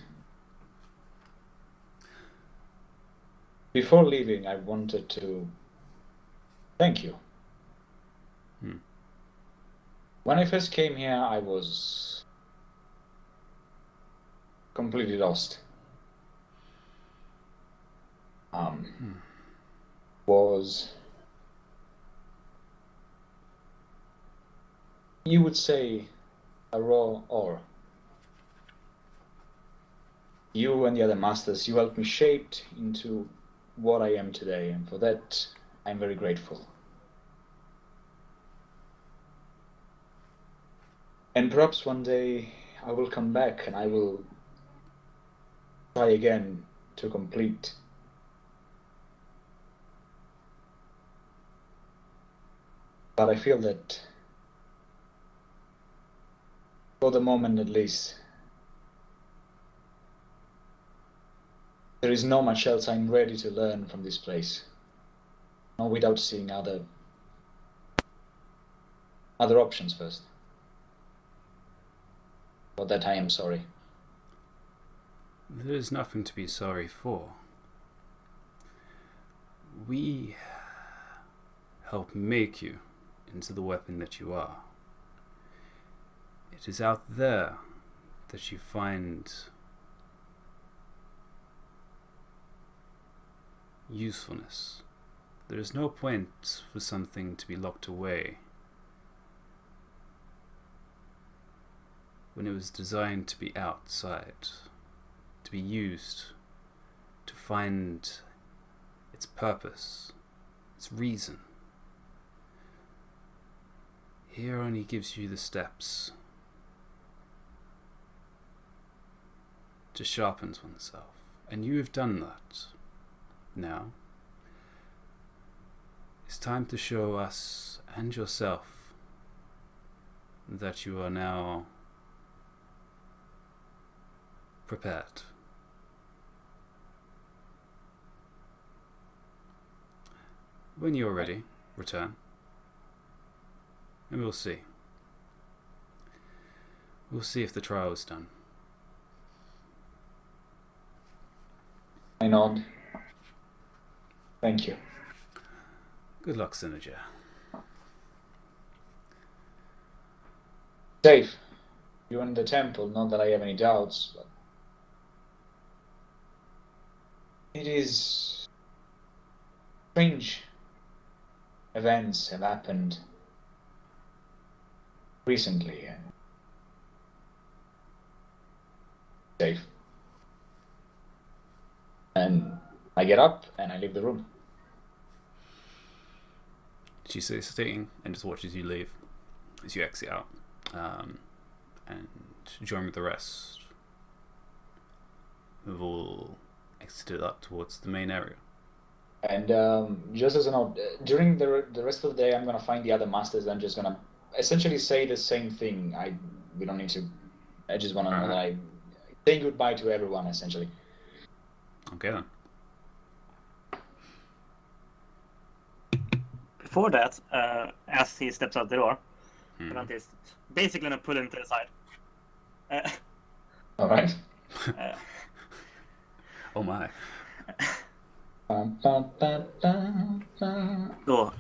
Before leaving, I wanted to thank you. When I first came here, I was completely lost. Was, you would say, a raw ore. You and the other masters, you helped me shape into what I am today, and for that, I'm very grateful. And perhaps one day I will come back and I will try again to complete. But I feel that, for the moment at least, there is not much else I'm ready to learn from this place. Not without seeing other options first. For that I am sorry. There is nothing to be sorry for. We help make you into the weapon that you are. It is out there that you find usefulness. There is no point for something to be locked away when it was designed to be outside, to be used, to find its purpose, its reason. Here only gives you the steps to sharpen oneself, and you have done that. Now, it's time to show us and yourself that you are now prepared. When you're ready, return, and we'll see. We'll see if the trial is done. I nod. Thank you. Good luck, Synergia. Safe. You in the temple, not that I have any doubts, but it is strange events have happened recently. Safe. And I get up and I leave the room. She stays sitting and just watches you leave as you exit out, and join with the rest. We've all exited up towards the main area. And just as a note, during the rest of the day, I'm gonna find the other masters. I'm just gonna essentially say the same thing. We don't need to. I just wanna know that I say goodbye to everyone essentially. Okay then. Before that, as he steps out the door, Grant is basically gonna pull him to the side. All right. Oh my. Då,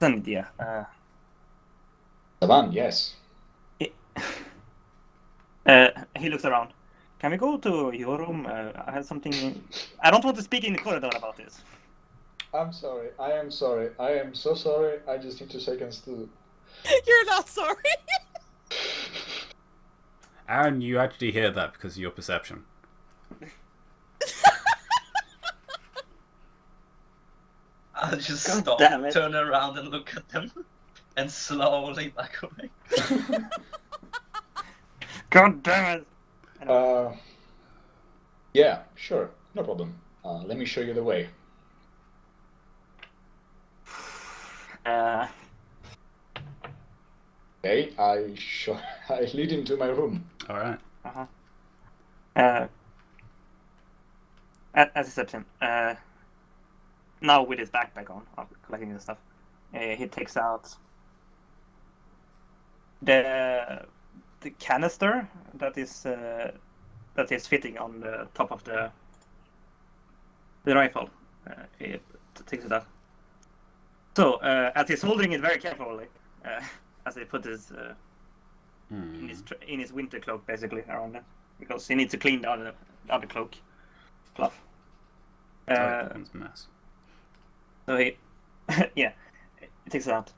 Sandia, Saban, yes. he looks around. Can we go to your room? I have something. I don't want to speak in the corridor about this. I'm sorry. I am sorry. I am so sorry. I just need 2 seconds to. You're not sorry. Aaron, you actually hear that because of your perception. I'll just God stop, damn it. turn around and look at them, and slowly back away. God damn it! Yeah, sure. No problem. Let me show you the way. Okay, I lead him to my room. All right. As he steps in, now with his backpack on, after collecting the stuff, he takes out the canister that is fitting on the top of the rifle. He takes it out. So as he's holding it very carefully, as he put his in his winter cloak basically around it, because he needs to clean the other cloak fluff. It's a mess. So he he takes it out.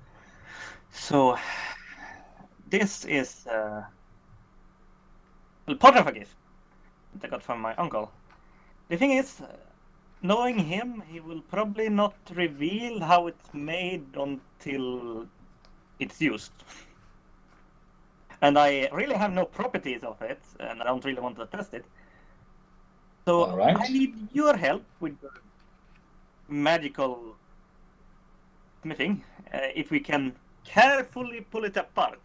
So this is part of a gift that I got from my uncle. The thing is, knowing him, he will probably not reveal how it's made until it's used. And I really have no properties of it, and I don't really want to test it. So All right. I need your help with the magical smithing, if we can carefully pull it apart.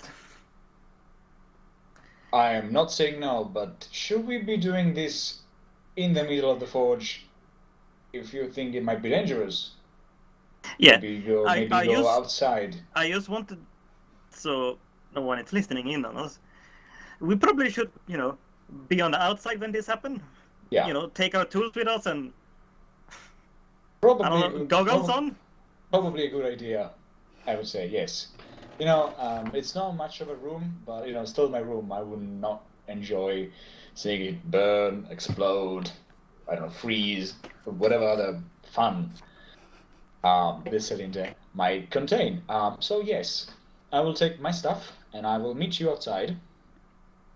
I am not saying no, but should we be doing this in the middle of the forge if you think it might be dangerous? Yeah, Maybe go I outside. I just wanted, so no one is listening in on us. We probably should, be on the outside when this happens. Yeah. Take our tools with us and Probably goggles on. Probably a good idea, I would say, yes. It's not much of a room, but still my room. I would not enjoy seeing it burn, explode, I don't know, freeze, or whatever other fun this cylinder might contain. So yes, I will take my stuff and I will meet you outside,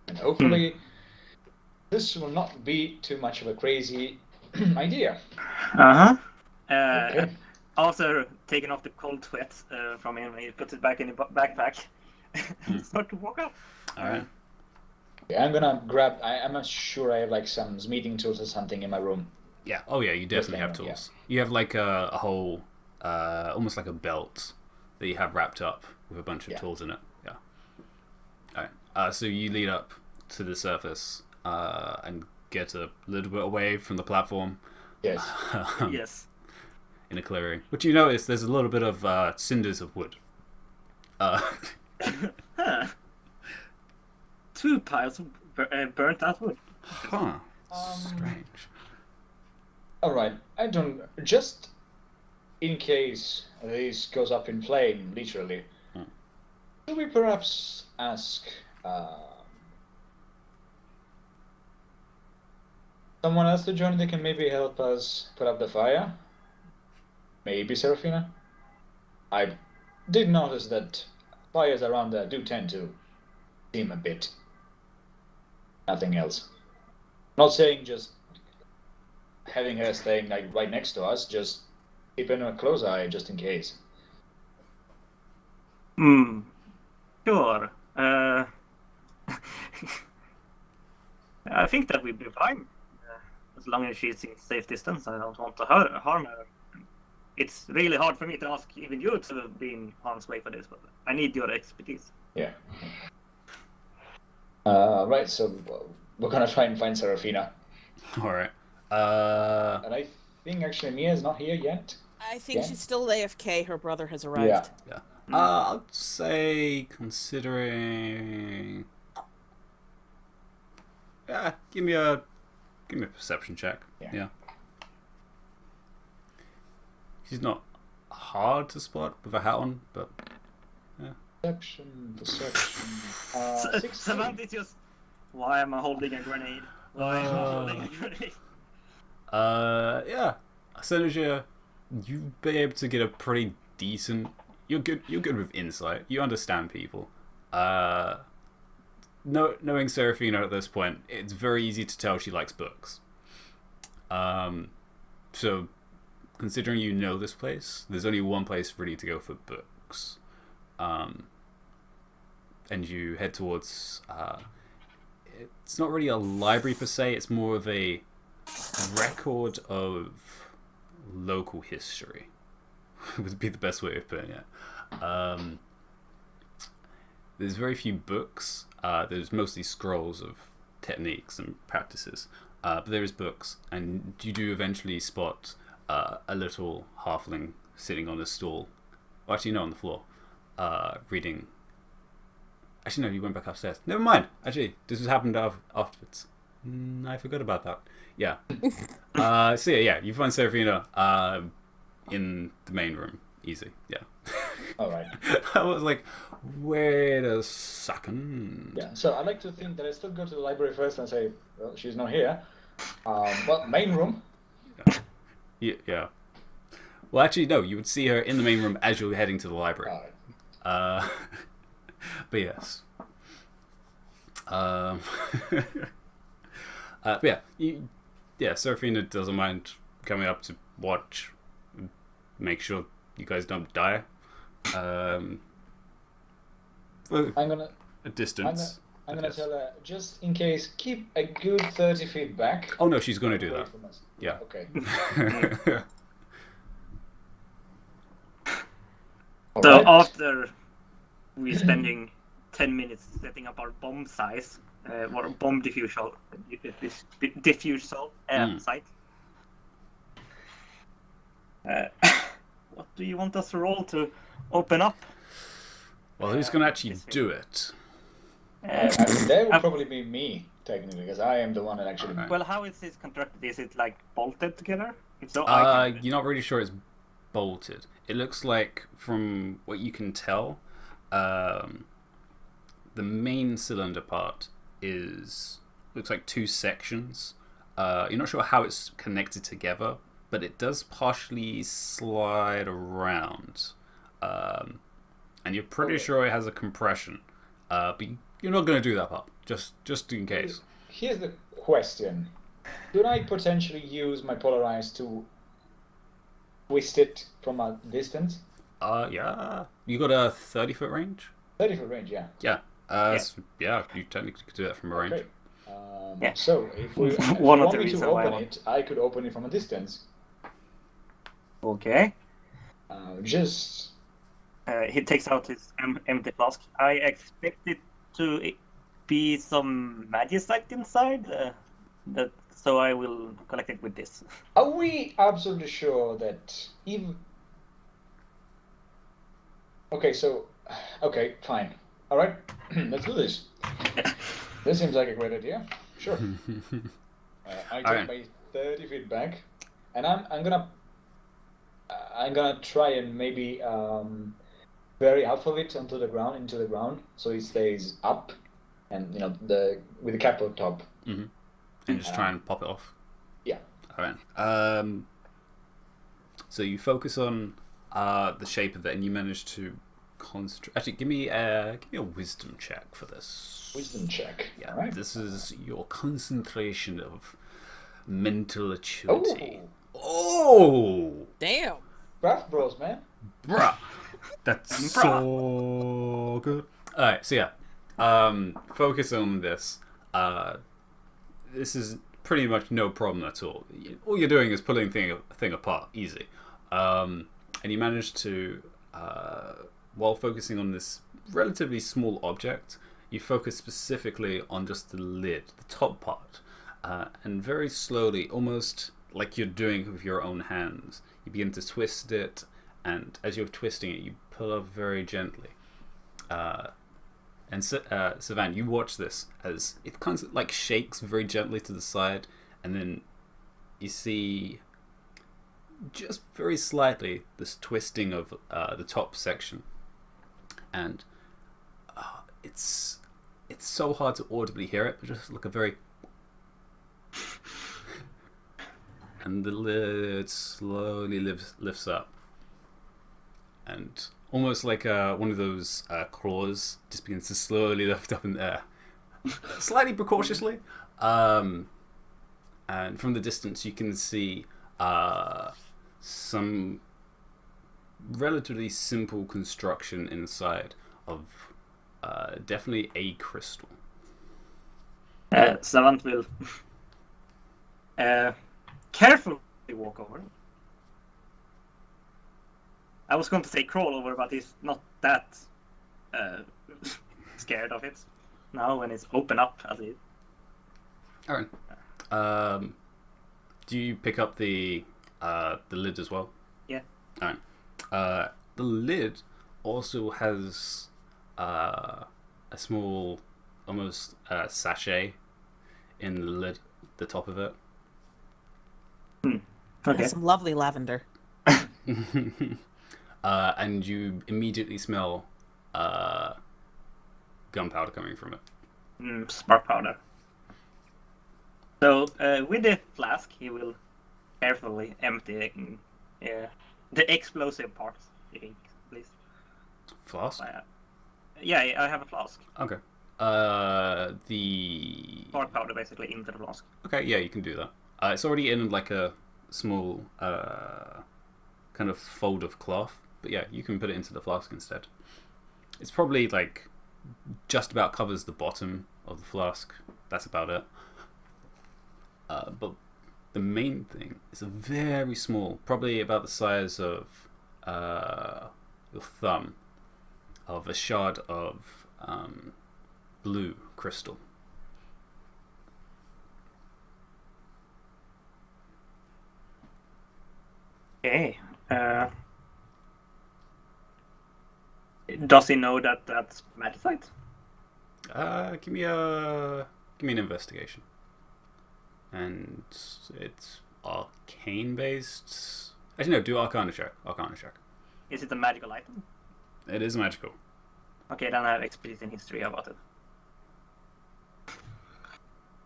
and hopefully this will not be too much of a crazy idea. Uh-huh. Okay. After taking off the cold sweat from him, he puts it back in the backpack. Start to walk up. All right. Yeah, I'm gonna grab. I'm not sure I have like some meeting tools or something in my room. Yeah. Oh yeah, you definitely have camera, tools. You have like a whole, almost like a belt that you have wrapped up with a bunch of tools in it. Yeah. All right. So you lead up to the surface and get a little bit away from the platform. Yes. Yes. In a clearing, which you notice there's a little bit of cinders of wood. Huh. 2 piles of burnt out wood. Huh. Strange. All right. I don't. Just in case this goes up in flame, literally. Should we perhaps ask someone else to join? They can maybe help us put up the fire. Maybe Serafina. I did notice that fires around there do tend to seem a bit. Nothing else. Not saying just having her staying like right next to us, just keeping a close eye just in case. Sure. I think that we'll be fine. As long as she's in safe distance, I don't want to harm her. It's really hard for me to ask even you to be in harm's way for this, but I need your expertise. Yeah. Right, so we're gonna try and find Serafina. All right. And I think actually Mia's not here yet. I think Yeah. she's still AFK. Her brother has arrived. Yeah. I'll say, considering. Yeah, give me a perception check. Yeah. She's not hard to spot with a hat on, but Perception. 16. Samantha just, why am I holding a grenade? Why am I holding a grenade? Yeah. Synergia, you'd be able to get a pretty decent. You're good with insight. You understand people. Knowing Serafina at this point, it's very easy to tell she likes books. So, considering you know this place, there's only one place really to go for books. And you head towards. It's not really a library per se. It's more of a record of local history. Would be the best way of putting it. There's very few books. There's mostly scrolls of techniques and practices. But there is books, and you do eventually spot a little halfling sitting on a stool. Well, actually, no, on the floor, reading. Actually, no, you went back upstairs. Never mind. Actually, this was happened afterwards. I forgot about that. Yeah. So yeah, you find Serafina in the main room. Easy. Yeah. All right. I was like, wait a second. Yeah. So I like to think that I still go to the library first and say, well, she's not here. Well, main room. Yeah. Well, actually, no. You would see her in the main room as you're heading to the library. All right. But yes. But yeah, Seraphina doesn't mind coming up to watch, make sure you guys don't die. For I'm gonna a distance. I'm gonna tell her, just in case, keep a good 30 feet back. Oh no, she's gonna do away that. from us. Yeah. Okay. So Alright. after we're spending 10 minutes setting up our bomb size, or bomb diffusal site. What do you want us to roll to open up? Well, who's gonna actually do it? I mean, that would probably be me, technically, because I am the one that actually. Alright. Well, how is this constructed? Is it like bolted together? If so, I can do it. You're not really sure it's bolted. It looks like, from what you can tell, the main cylinder part looks like two sections. You're not sure how it's connected together, but it does partially slide around. And you're pretty sure it has a compression. But you're not going to do that part, just in case. Here's the question. Could I potentially use my polarize to twist it from a distance? Yeah. You got a 30-foot range? 30-foot range, yeah. Yeah. You technically could do that from a range. Okay. Yeah. So, if you One of want the me to reasons why I open want- it, I could open it from a distance. Okay. Just... He takes out his empty flask. I expect it to be some magicite inside. So I will collect it with this. Are we absolutely sure that even... Okay, so... Okay, fine. Alright, let's do this. This seems like a great idea. Sure. I take Alright. my 30 feet back, and I'm gonna try and maybe bury half of it into the ground, so it stays up, and with the cap on top. Mm-hmm. And just try and pop it off. Yeah. Alright. So you focus on the shape of it, and you manage to concentrate. Actually, give me a wisdom check for this. Wisdom check. Yeah. All right. This is your concentration of mental acuity. Oh, Damn. Craft bros, man. bruh, that's so good. All right. So yeah, focus on this. This is pretty much no problem at all. All you're doing is pulling thing apart, easy. And you manage to, while focusing on this relatively small object, you focus specifically on just the lid, the top part, and very slowly, almost like you're doing with your own hands, you begin to twist it, and as you're twisting it, you pull up very gently. And Savan, you watch this as it kind of like shakes very gently to the side, and then you see just very slightly this twisting of the top section, and it's so hard to audibly hear it, but just like a very and the lid slowly lifts up, and almost like one of those claws just begins to slowly lift up in the air, slightly precautiously. And from the distance you can see some relatively simple construction inside of definitely a crystal. Savant will carefully walk over. I was going to say crawl over, but he's not that scared of it now when it's open up as it is. Alright. Do you pick up the lid as well? Yeah. Alright. The lid also has a small, almost sachet in the lid, the top of it. Okay. That's some lovely lavender. And you immediately smell gunpowder coming from it. Spark powder. So with the flask, he will carefully empty the explosive parts. Please. Flask? Yeah, I have a flask. Okay. The Spark powder basically into the flask. Okay, yeah, you can do that. It's already in like a small kind of fold of cloth, but yeah, you can put it into the flask instead. It's probably like just about covers the bottom of the flask. That's about it. But the main thing is a very small, probably about the size of your thumb, of a shard of blue crystal. Okay. Does he know that that's magicite? Give me an investigation. And it's arcane based. Actually, no. Do Arcana check. Arcana check. Is it a magical item? It is magical. Okay, then I have expertise in history about it.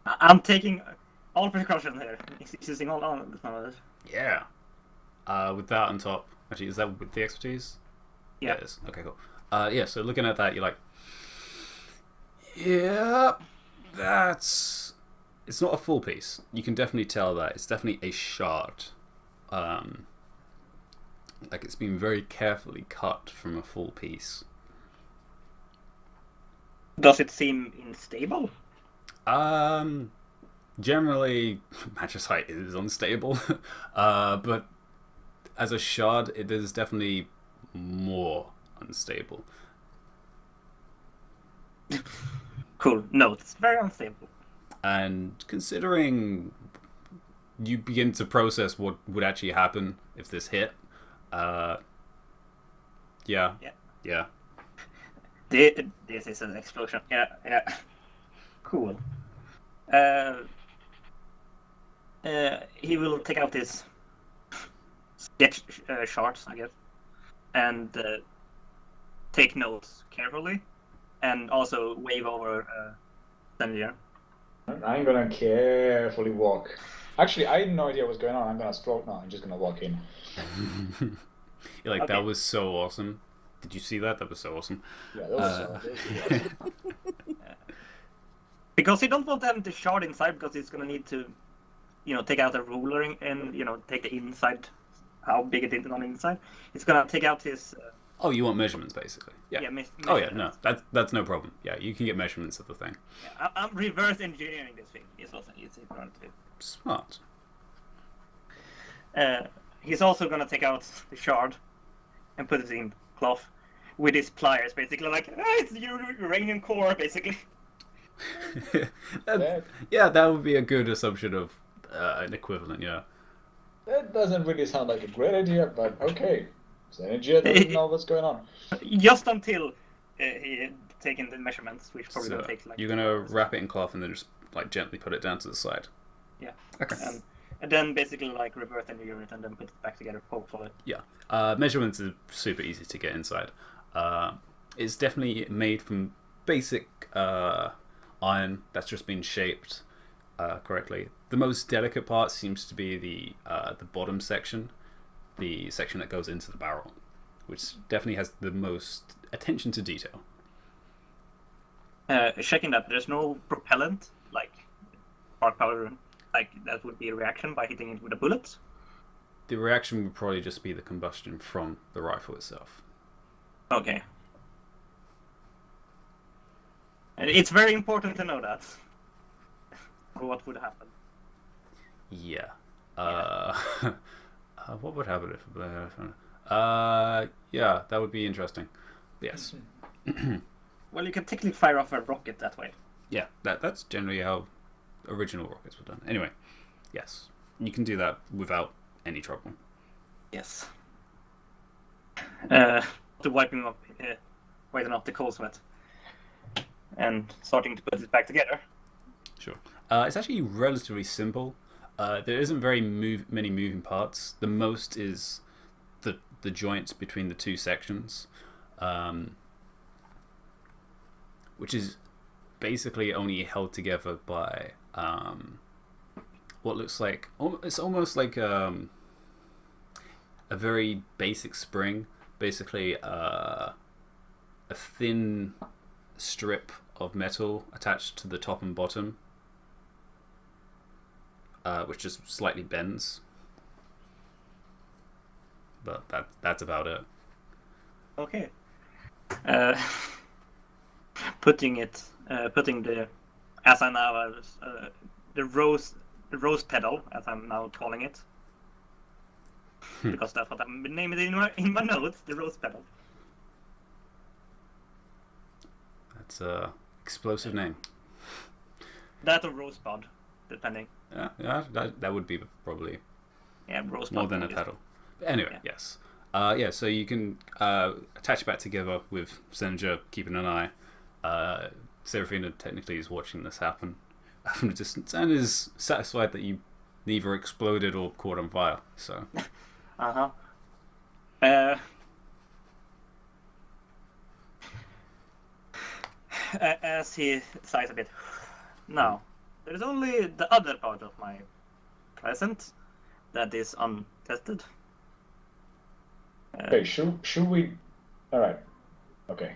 I'm taking all precautions here. Using all of this. Yeah. With that on top. Actually, is that with the expertise? Yeah. It is. Okay, cool. Yeah. So looking at that, you're like, yeah, that's. It's not a full piece. You can definitely tell that it's definitely a shard. Like it's been very carefully cut from a full piece. Does it seem unstable? Generally, magicite is unstable, but as a shard, it is definitely more unstable. Cool. No, it's very unstable. And considering you begin to process what would actually happen if this hit, yeah. This is an explosion. Yeah. Cool. He will take out his sketch charts, I guess, and take notes carefully, and also wave over Sanjay. I'm gonna carefully walk. Actually, I had no idea what's going on. I'm gonna stroke now. I'm just gonna walk in. You're like, Okay. that was so awesome. Did you see that? That was so awesome. Yeah, that was awesome. Because you don't want them to shard inside, because it's gonna need to, take out a ruler and take the inside, how big it is on the inside. It's gonna take out his. Oh, you want measurements, basically? Yeah. Oh yeah, no, that's no problem. Yeah, you can get measurements of the thing. Yeah, I'm reverse engineering this thing. Is what it's going to do. Smart. He's also gonna take out the shard and put it in cloth with his pliers, basically like it's uranium core, basically. Yeah, that would be a good assumption of an equivalent. Yeah. That doesn't really sound like a great idea, but okay. Sanjay doesn't know what's going on. Just until he taken the measurements, which probably So will take like. you're gonna wrap it in cloth and then just like gently put it down to the side. Yeah. Okay. And then basically like reverse engineer it and then put it back together, hopefully. Yeah. Measurements are super easy to get inside. It's definitely made from basic iron that's just been shaped correctly. The most delicate part seems to be the bottom section, the section that goes into the barrel, which definitely has the most attention to detail. Checking that there's no propellant, like spark powder, like that would be a reaction by hitting it with a bullet. The reaction would probably just be the combustion from the rifle itself. Okay. And it's very important to know that. Or what would happen. Yeah. What would happen if? Yeah, that would be interesting. Yes. Well, you can technically fire off a rocket that way. Yeah, that's generally how original rockets were done. Anyway, yes, you can do that without any trouble. Yes. To wiping up the cold sweat. And starting to put it back together. Sure. It's actually relatively simple. There isn't very many moving parts. The most is the joints between the two sections, which is basically only held together by what looks like it's almost like a very basic spring, basically a thin strip of metal attached to the top and bottom, which just slightly bends. But that's about it. Okay. Putting the as I now the rose pedal, as I'm now calling it, because that's what I'm naming it in my notes, the rose pedal. That's a explosive name. That or rosebud, depending. Yeah, that would be probably Rosebud more than a is- pedal. But anyway, Yeah. yes. So you can attach it back together with Senja keeping an eye. Serafina technically is watching this happen from a distance and is satisfied that you neither exploded or caught on fire. So as he sighs a bit. Now, there is only the other part of my present that is untested. Okay, should we? All right. Okay.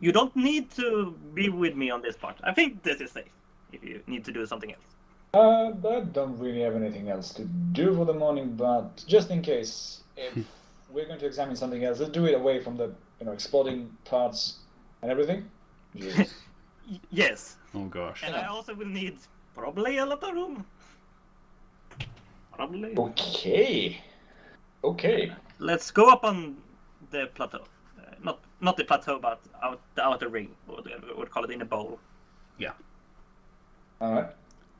You don't need to be with me on this part. I think this is safe if you need to do something else. I don't really have anything else to do for the morning, but just in case, if we're going to examine something else, let's do it away from the exploding parts and everything. Just- Yes. oh gosh. And I also will need probably a lot of room. Probably. Okay. Let's go up on the plateau. Not the plateau, but the outer ring, or we'll call it in a bowl. Yeah. All right.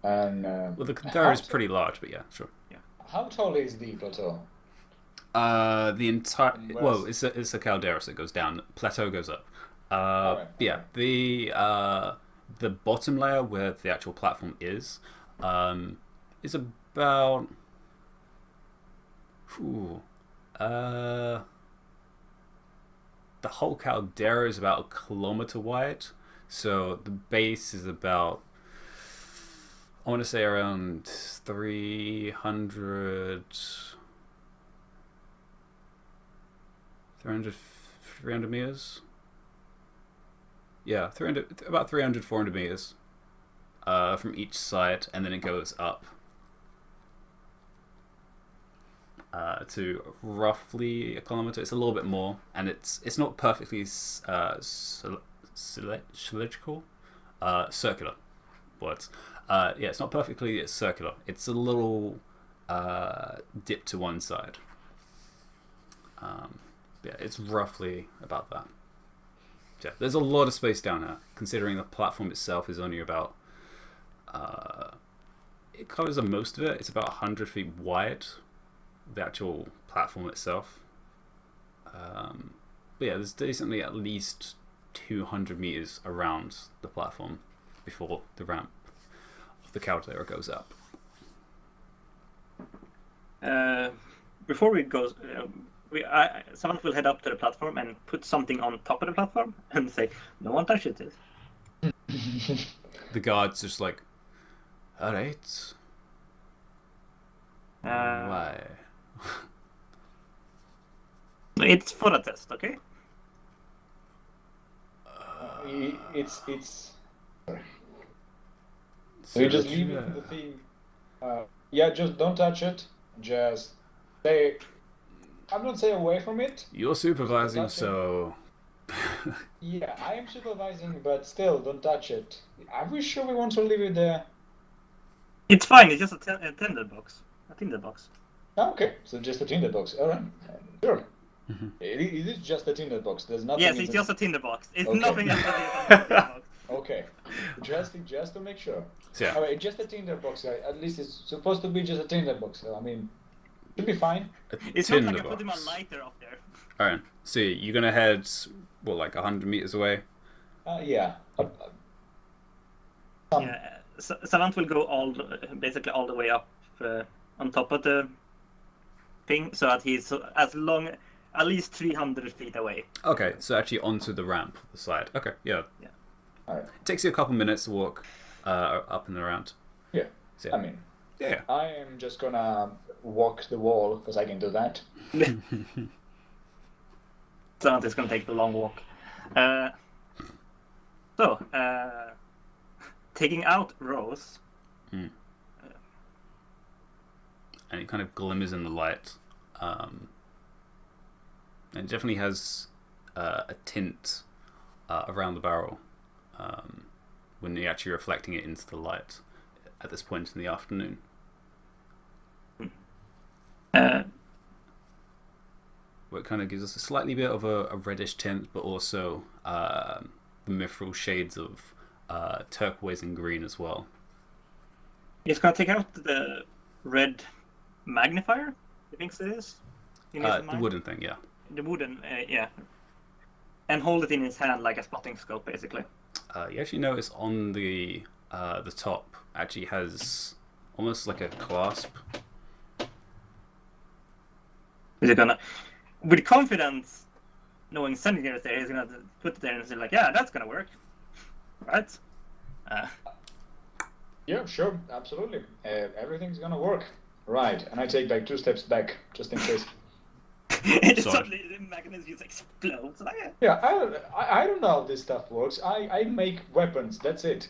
And Well, the Caldera is pretty large, but yeah, sure. how tall is the plateau? The entire well, West. it's a caldera, so it goes down. Plateau goes up. Alright. Yeah, the bottom layer where the actual platform is about. The whole caldera is about 1 kilometer wide, so the base is about. I want to say around 300 meters. Yeah, 400 meters from each side, and then it goes up to roughly 1 kilometer. It's a little bit more, and it's not perfectly cylindrical, circular. Words. It's not perfectly circular. It's a little dip to one side. It's roughly about that. Yeah, there's a lot of space down here, considering the platform itself is only about. It covers the most of it. It's about 100 feet wide, the actual platform itself. There's decently at least 200 meters around the platform before the ramp of the caldera goes up. Before we go, someone will head up to the platform and put something on top of the platform and say, "No one touches this." The guard's just like, all right. Why? It's for a test, okay? It's. So you just leave it the thing. Just don't touch it. Just stay. I'm not saying away from it. You're supervising, so. Yeah, I am supervising, but still, don't touch it. Are we sure we want to leave it there? It's fine. It's just a tinder box. A tinder box. Okay, so just a tinder box. All right, sure. It is just a tinder box. There's nothing. Yes, it's just a tinder box. It's Okay. nothing else than a tinder box. Okay, just to make sure. So yeah. All right, just a tinder box. At least it's supposed to be just a tinder box. So I mean, should be fine. It's not Tinder like I put him a box. lighter up there. Alright, so you're gonna head, like 100 meters away? Yeah. Yeah, Savant will go basically all the way up on top of the thing, so that he's at least 300 feet away. Okay, so actually onto the ramp, the side. Okay, yeah. Alright. It takes you a couple minutes to walk up and around. Yeah. So, I mean, yeah. I am just gonna walk the wall because I can do that. Savant is going to take the long walk. So, taking out Rose. And it kind of glimmers in the light. And it definitely has a tint around the barrel when you're actually reflecting it into the light at this point in the afternoon. Where it kind of gives us a slightly bit of a reddish tint, but also the mithril shades of turquoise and green as well. It's gonna take out the red magnifier. You think it is? The wooden thing, yeah. The wooden, yeah. And hold it in his hand like a spotting scope, basically. You actually notice on the top actually has almost like a clasp. Is it gonna, with confidence, knowing sending it there, he's gonna put it there and say like, yeah, that's gonna work, right? Yeah, sure, absolutely. Everything's gonna work. Right, and I take like 2 steps back, just in case. And Sorry. suddenly the mechanism just explodes. Like, Yeah, I don't know how this stuff works. I make weapons, that's it.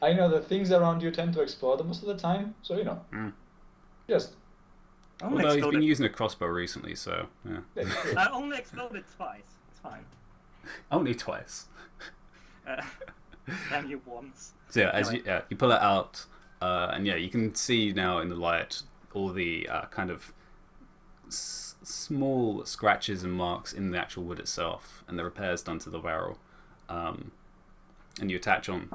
I know that things around you tend to explode most of the time, so you know. Just... only Although he's been exploded. using a crossbow recently, so yeah. I only exploded twice. It's fine. Only twice. Damn you once. So yeah, as Anyway. you pull it out, and yeah, you can see now in the light all the kind of small scratches and marks in the actual wood itself, and the repairs done to the barrel. And you attach on,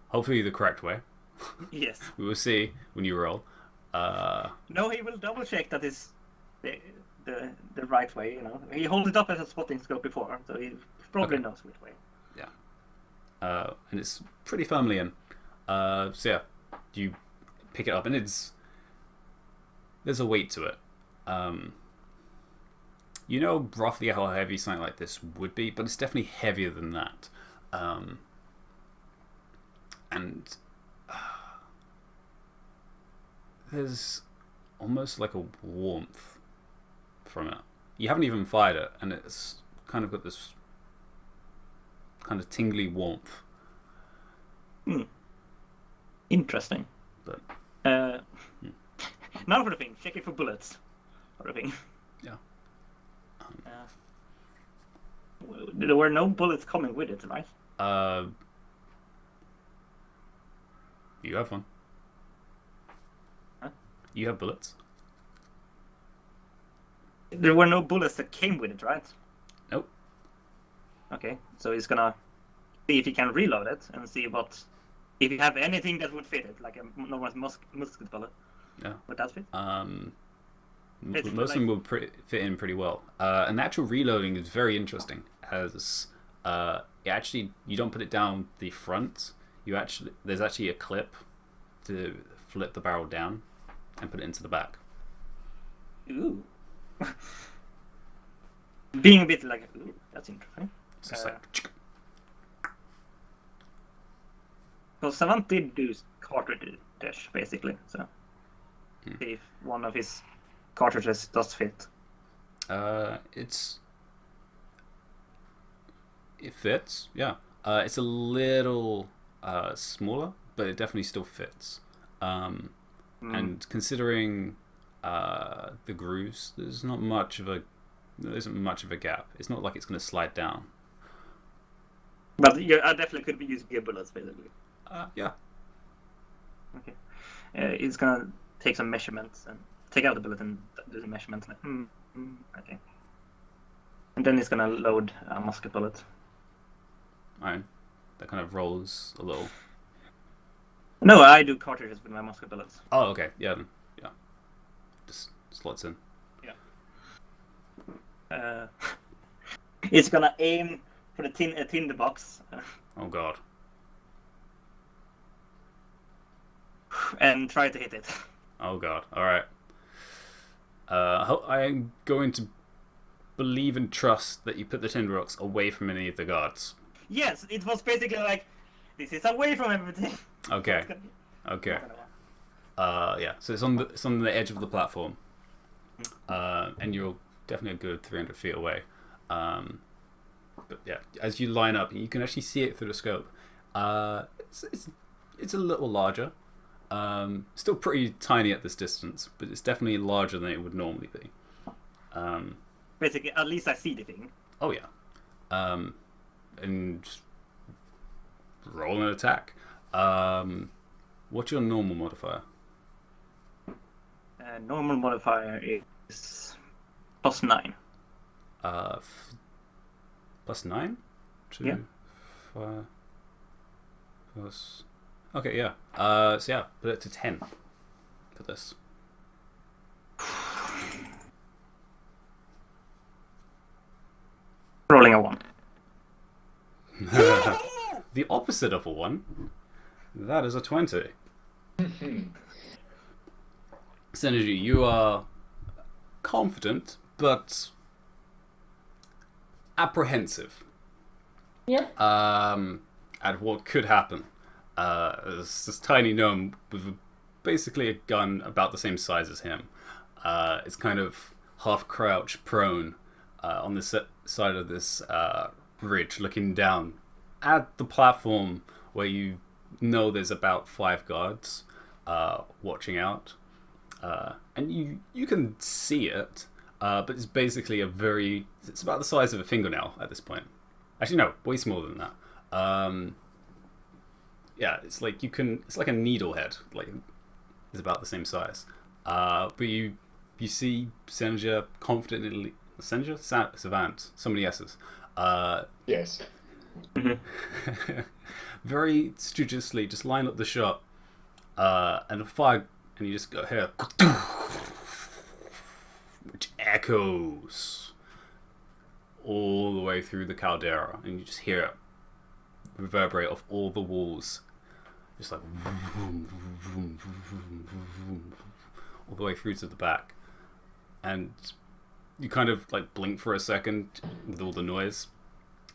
hopefully the correct way. Yes. We will see when you roll. No, he will double check that is the right way. You know, he holds it up as a spotting scope before, so he probably Okay. knows which way. And it's pretty firmly in. So yeah, you pick it up, and there's a weight to it. You know roughly how heavy something like this would be, but it's definitely heavier than that. And there's almost like a warmth from it. You haven't even fired it, and it's kind of got this kind of tingly warmth. Interesting. But now for the thing. Check it for bullets. For the thing. yeah, There were no bullets coming with it, right? You have one. Huh? You have bullets. There were no bullets that came with it, right? Nope. Okay, so he's gonna see if he can reload it and see if you have anything that would fit it, like a normal musket bullet. Yeah. Would that fit? Most of them will fit in pretty well. And the actual reloading is very interesting, as you don't put it down the front. There's actually a clip to flip the barrel down and put it into the back. Ooh. Being a bit like, ooh, that's interesting. It's just like, Because Savant did do cartridge dash, basically, so see if one of his cartridges does fit. it fits, yeah. It's a little smaller, but it definitely still fits. And considering the grooves, there isn't much of a gap. It's not like it's going to slide down. But yeah, I definitely could be using gear bullets, basically. Yeah. Okay. He's gonna take some measurements and take out the bullet and do the measurements. Like, okay. And then he's gonna load a musket bullet. Alright. That kind of rolls a little. No, I do cartridges with my musket bullets. Oh, okay. Yeah. Then. Yeah. Just slots in. He's gonna aim for the tinder box. Oh god. And try to hit it. Oh god. Alright. I'm going to believe and trust that you put the tinder rocks away from any of the guards. Yes, it was basically like, this is away from everything. Okay. Okay. Yeah. So it's on the edge of the platform, and you're definitely a good 300 feet away. But yeah, as you line up, you can actually see it through the scope. It's a little larger. Still pretty tiny at this distance, but it's definitely larger than it would normally be. Basically, at least I see the thing. Oh yeah. And just roll an attack. What's your normal modifier? Normal modifier is +9. +9 to Yeah. 5 plus. Okay, yeah. So yeah, put it to 10 for this. Rolling a 1. The opposite of a 1. That is a 20. Synergy, you are confident, but apprehensive. Yeah. At what could happen. There's this tiny gnome with basically a gun about the same size as him. It's kind of half crouched, prone on the side of this ridge, looking down at the platform where you know there's about 5 guards watching out. And you can see it, but it's basically it's about the size of a fingernail at this point. Actually, no, way smaller than that. Yeah, it's like it's like a needle head, like it's about the same size. But you see Senja confidently, Savant, so many S's. Yes. Very studiously just line up the shot, and a fire, and you just go here, which echoes all the way through the caldera, and you just hear it reverberate off all the walls, just like all the way through to the back. And you kind of like blink for a second with all the noise,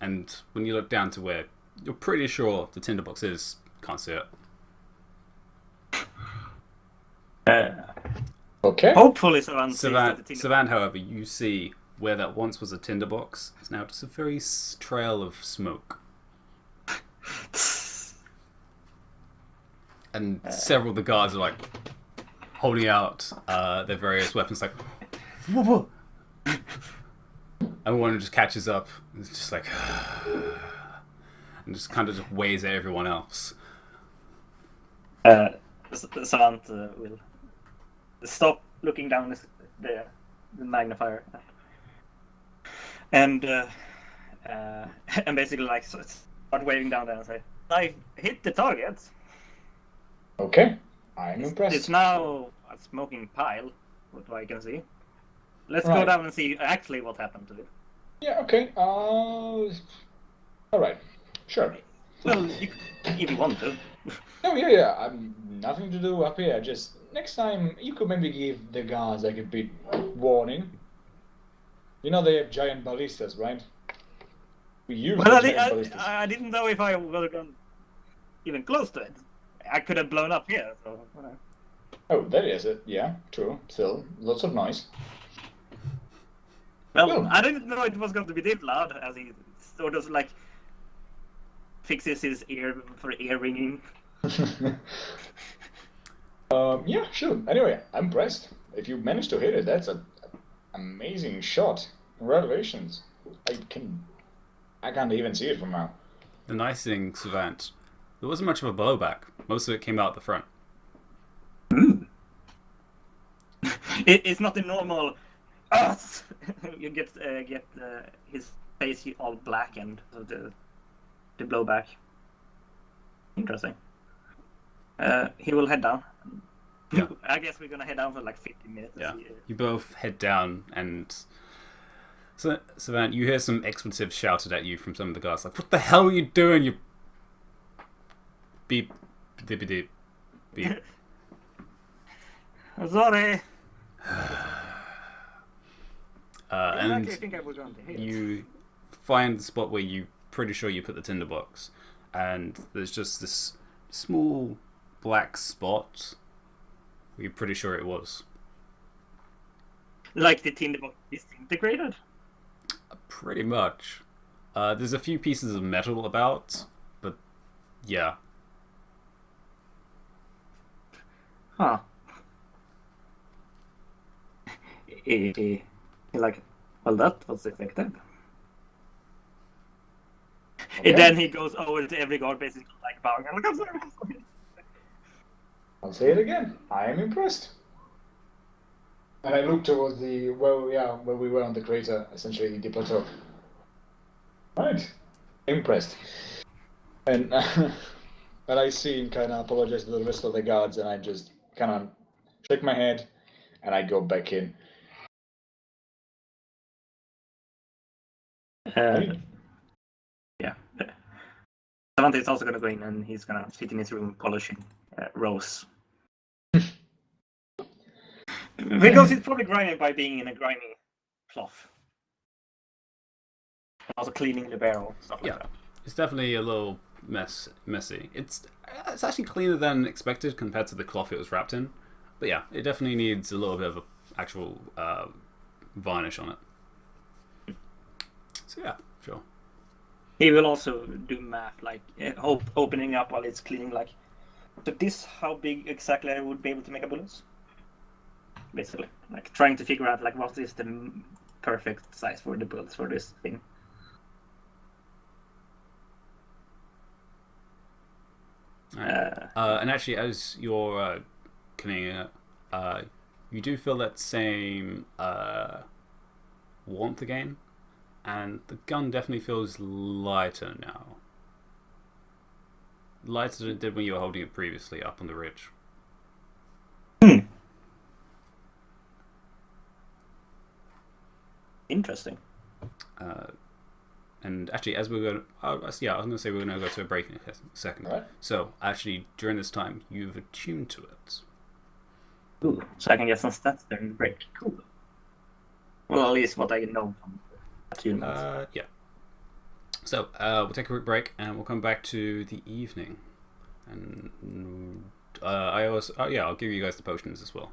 and when you look down to where you're pretty sure the tinderbox is, can't see it. Okay. Hopefully, Savant. Savant, however, you see where that once was a tinderbox is now just a very trail of smoke. And several of the guards are like holding out their various weapons, like, whoa. And one just catches up and it's just like, and just kind of just waves at everyone else. Savant will stop looking down the magnifier and basically like start waving down there and say, "I hit the target. Okay. I'm impressed. It's now a smoking pile, what I can see. Let's go Right. down and see actually what happened to it." Yeah, okay. All right. Sure. Well, if you want to. No, yeah. I'm nothing to do up here. Just next time you could maybe give the guards like a bit warning. You know they have giant ballistas, right? We use Well, giant ballistas. I didn't know if I would have gone even close to it. I could have blown up here. So. Oh, that is it. Yeah, true. Still, lots of noise. Well, Oh. I didn't know it was going to be this loud, as he sort of like fixes his ear for ear ringing. Yeah, sure. Anyway, I'm impressed. If you managed to hit it, that's an amazing shot. Congratulations. I can't even see it from now. The nice thing, Savant, there wasn't much of a blowback. Most of it came out the front. It's not the normal. You get his face all blackened of the blowback. Interesting. He will head down. Yeah. I guess we're gonna head down for like 15 minutes. Yeah. You both head down, and so, Savant, you hear some expletives shouted at you from some of the guards, like, "What the hell are you doing? You beep, beep, beep, beep." Sorry. And I think I was going to hit. you find the spot where you pretty sure you put the tinderbox, and there's just this small black spot where you're pretty sure it was. Like the tinderbox disintegrated. Pretty much. There's a few pieces of metal about, but yeah. Huh. He like, well, that was effective. Okay. And then he goes over to every guard, basically like bowing. Like, I'm sorry. I'll say it again. I am impressed. And I look towards where we were on the crater, essentially the plateau. Right. Impressed. And and I see him kind of apologize to the rest of the guards, and I just kind of shake my head, and I go back in. Yeah. Savante is also gonna go in, and he's gonna sit in his room polishing Rose. Because he's probably grimy by being in a grimy cloth. Also cleaning the barrel, stuff like that. It's definitely a little messy. It's actually cleaner than expected compared to the cloth it was wrapped in. But yeah, it definitely needs a little bit of a actual varnish on it. So yeah, sure. He will also do math, like opening up while it's cleaning, like, so this, how big exactly I would be able to make a bullets? Basically, like trying to figure out like what is the perfect size for the bullets for this thing. Right. And actually, as you're cleaning it, you do feel that same warmth again, and the gun definitely feels lighter now. Lighter than it did when you were holding it previously up on the ridge. Interesting. And actually, as we're going, I was going to say we're going to go to a break in a second. Right. So actually, during this time, you've attuned to it. Ooh, so I can get some stats during the break. Cool. Well, at least what I know from attunement. Yeah. So we'll take a quick break, and we'll come back to the evening. And I'll give you guys the potions as well.